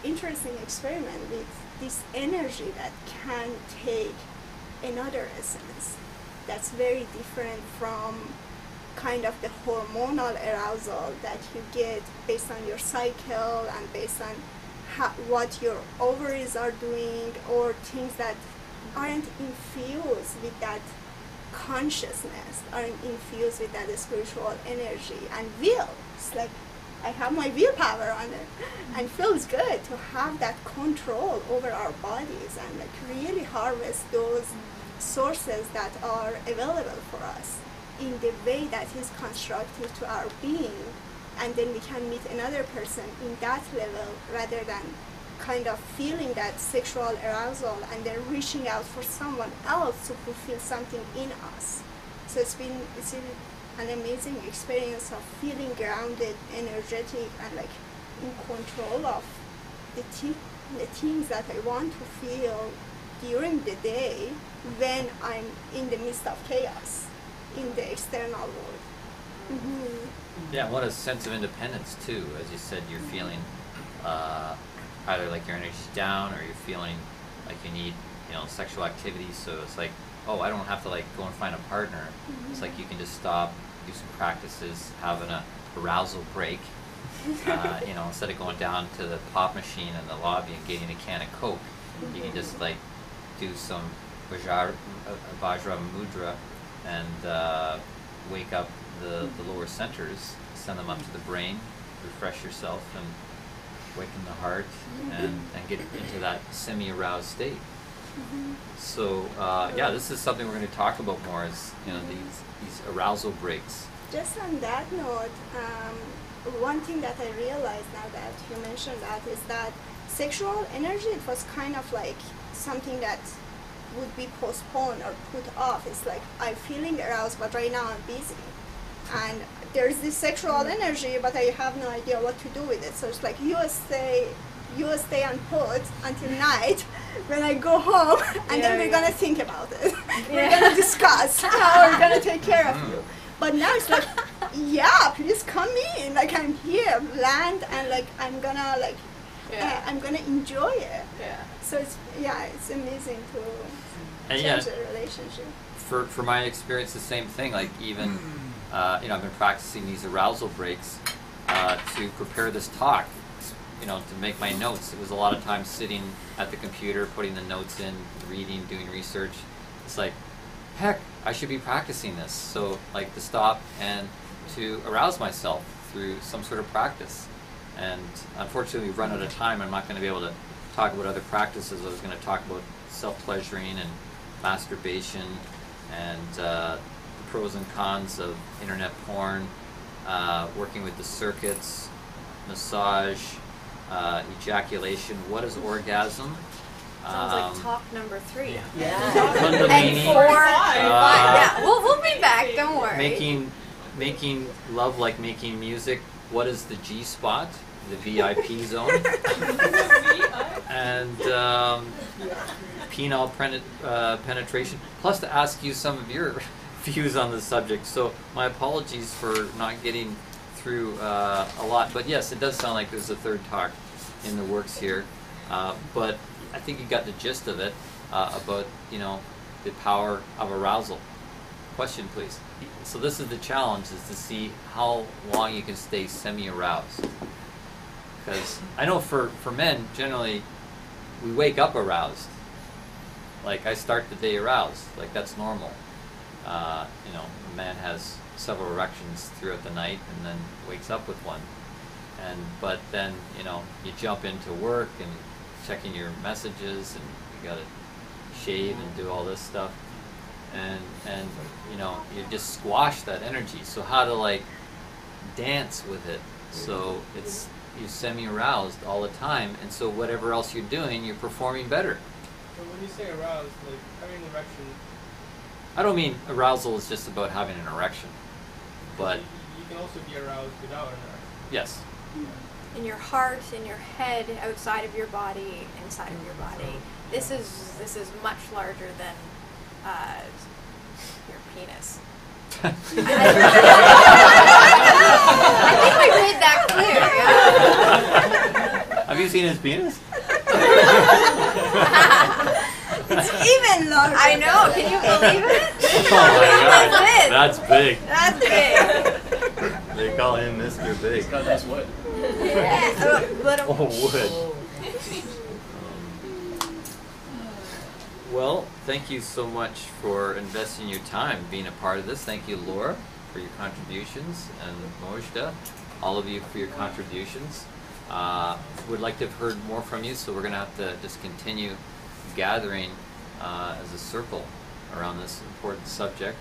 interesting experiment with this energy that can take another essence that's very different from kind of the hormonal arousal that you get based on your cycle and based on what your ovaries are doing, or things that aren't infused with that consciousness, aren't infused with that spiritual energy and will. It's like I have my willpower on it, and it feels good to have that control over our bodies and like really harvest those sources that are available for us in the way that is constructive to our being, and then we can meet another person in that level, rather than kind of feeling that sexual arousal and then reaching out for someone else to fulfill something in us. So it's been an amazing experience of feeling grounded, energetic, and like in control of the things that I want to feel during the day when I'm in the midst of chaos in the external world. Yeah, what a sense of independence too. As you said, you're feeling either like your energy's down or you're feeling like you need, sexual activity. So it's like, oh, I don't have to like go and find a partner. It's like you can just stop, do some practices, have an arousal break. Instead of going down to the pop machine in the lobby and getting a can of Coke, you can just like do some Vajra mudra and wake up the lower centers, send them up to the brain, refresh yourself, and waken the heart, and get into that semi-aroused state. So this is something we're going to talk about more. Is these arousal breaks. Just on that note, one thing that I realized now that you mentioned that is that sexual energy, it was kind of like something that would be postponed or put off. It's like, I'm feeling aroused, but right now I'm busy. And there's this sexual energy, but I have no idea what to do with it. So it's like, you stay and put until night when I go home, and then we're gonna think about it. We're gonna discuss how we're gonna take care of you. But now it's like, please come in. Like, I'm here, land, and like I'm gonna enjoy it. Yeah. So it's amazing to change the relationship. For my experience, the same thing. Like even I've been practicing these arousal breaks to prepare this talk. To make my notes. It was a lot of times sitting at the computer, putting the notes in, reading, doing research. It's like, heck, I should be practicing this. So like to stop and to arouse myself through some sort of practice. And unfortunately, we've run out of time. I'm not going to be able to talk about other practices. I was going to talk about self-pleasuring and masturbation and the pros and cons of internet porn, working with the circuits, massage, ejaculation. What is orgasm? Sounds like talk number 3. Kundalini. And 4, 5. We'll be back. Don't worry. Making love like making music. What is the G spot? The VIP zone. And penile penetration. Plus to ask you some of your views on the subject. So my apologies for not getting through a lot, but yes, it does sound like there's a third talk in the works here, but I think you got the gist of it about the power of arousal. Question, please. So this is the challenge, is to see how long you can stay semi-aroused, because I know for men generally we wake up aroused. Like I start the day aroused, like that's normal. A man has several erections throughout the night and then wakes up with one, but then you jump into work and checking your messages, and you gotta shave and do all this stuff, and you just squash that energy. So how to like dance with it so you're semi-aroused all the time, and so whatever else you're doing, you're performing better. So when you say aroused, like having an erection, I don't mean arousal is just about having an erection, but you can also be aroused without an erection. yes. In your heart, in your head, outside of your body, inside of your body. This is much larger than your penis. I think we made that clear. Have you seen his penis? It's even larger. I know. Can you believe it? Oh my God, that's big. That's big. They call him Mr. Big. It's got nice wood. Yeah. Oh, wood. Well, thank you so much for investing your time being a part of this. Thank you, Laura, for your contributions, and Mojda, all of you for your contributions. Would like to have heard more from you, so we're going to have to just continue gathering as a circle around this important subject.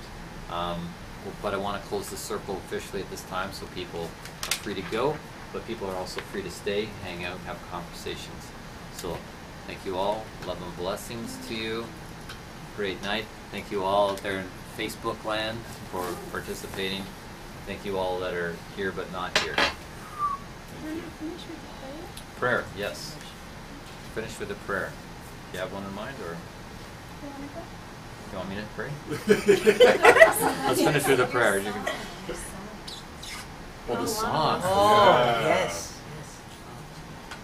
But I want to close the circle officially at this time, so people are free to go, but people are also free to stay, hang out, have conversations. So thank you all. Love and blessings to you. Great night. Thank you all out there in Facebook land for participating. Thank you all that are here but not here. Finish with the prayer? Prayer, yes. Finish with a prayer. Do you have one in mind, or You wanna go? you want me to pray? Let's finish with a prayer. You can... Well, the song. Oh, yes.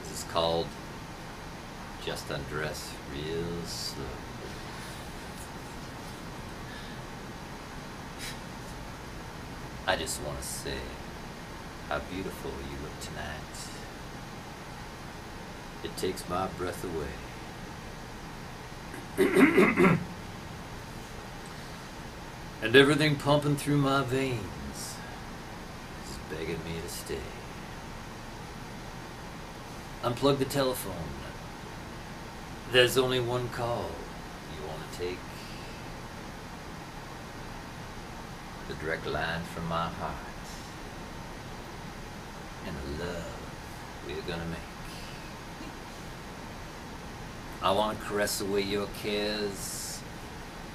This is called Just Undress Real Slow. I just want to say how beautiful you look tonight. It takes my breath away. And everything pumping through my veins is begging me to stay. Unplug the telephone. There's only one call you want to take. The direct line from my heart. And the love we're gonna make. I want to caress away your cares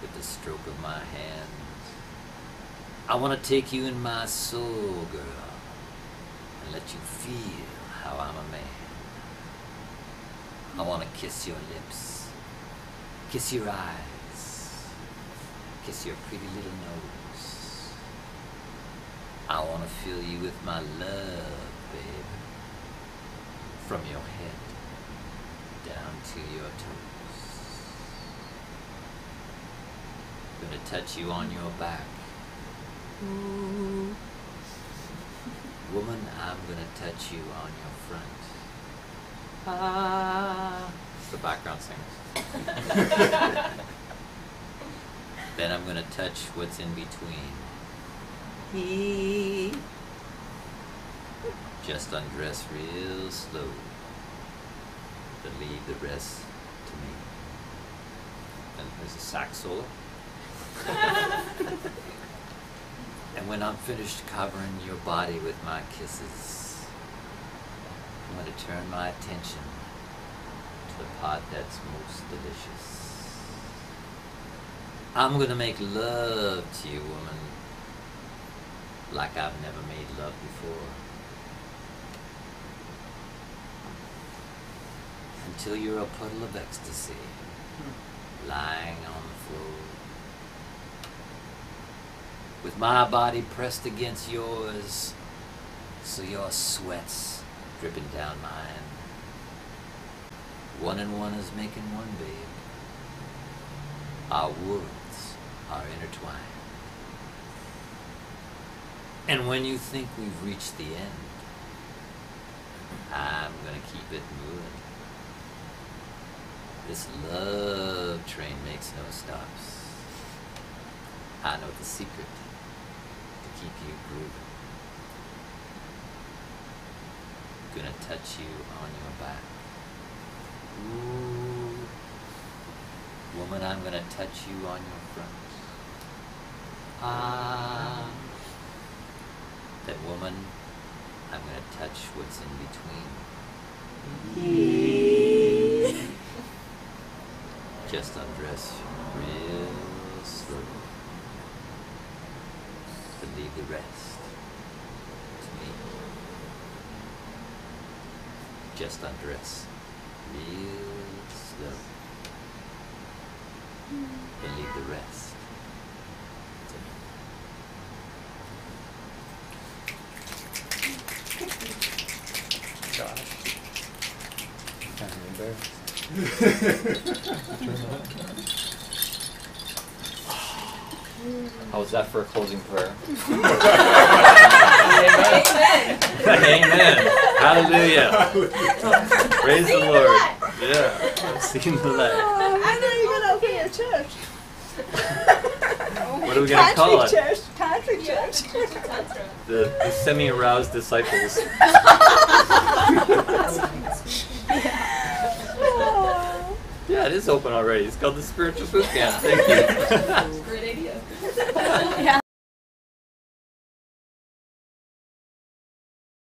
with the stroke of my hand. I want to take you in my soul, girl, and let you feel how I'm a man. I want to kiss your lips, kiss your eyes, kiss your pretty little nose. I want to fill you with my love, babe, from your head down to your toes. Gonna touch you on your back. Ooh. Woman, I'm gonna touch you on your front. Ah. It's the background singers. Then I'm gonna touch what's in between. Just undress real slow. Then leave the rest to me. And there's a sax solo. And when I'm finished covering your body with my kisses, I'm going to turn my attention to the part that's most delicious. I'm going to make love to you, woman, like I've never made love before. Until you're a puddle of ecstasy, lying on the floor. With my body pressed against yours, so your sweat's dripping down mine. 1 and 1 is making 1, babe. Our worlds are intertwined. And when you think we've reached the end, I'm gonna keep it moving. This love train makes no stops. I know the secret to keep you grooving. Gonna touch you on your back. Ooh. Woman, I'm gonna touch you on your front. Ah. Then woman, I'm gonna touch what's in between. Just undress real slow. But leave the rest to me. Just undress real slow. But leave the rest to me. Gosh. Kind of embarrassed. How was that for a closing prayer? Amen. Amen. Hallelujah. Praise the Lord. Yeah. I've seen the light. I know you're gonna open your church. What are we going to call it? Church. Tantric church. Tantra. The semi-aroused disciples. Yeah, it is open already. It's called the Spiritual Boot Camp. Thank you. Great idea. Yeah.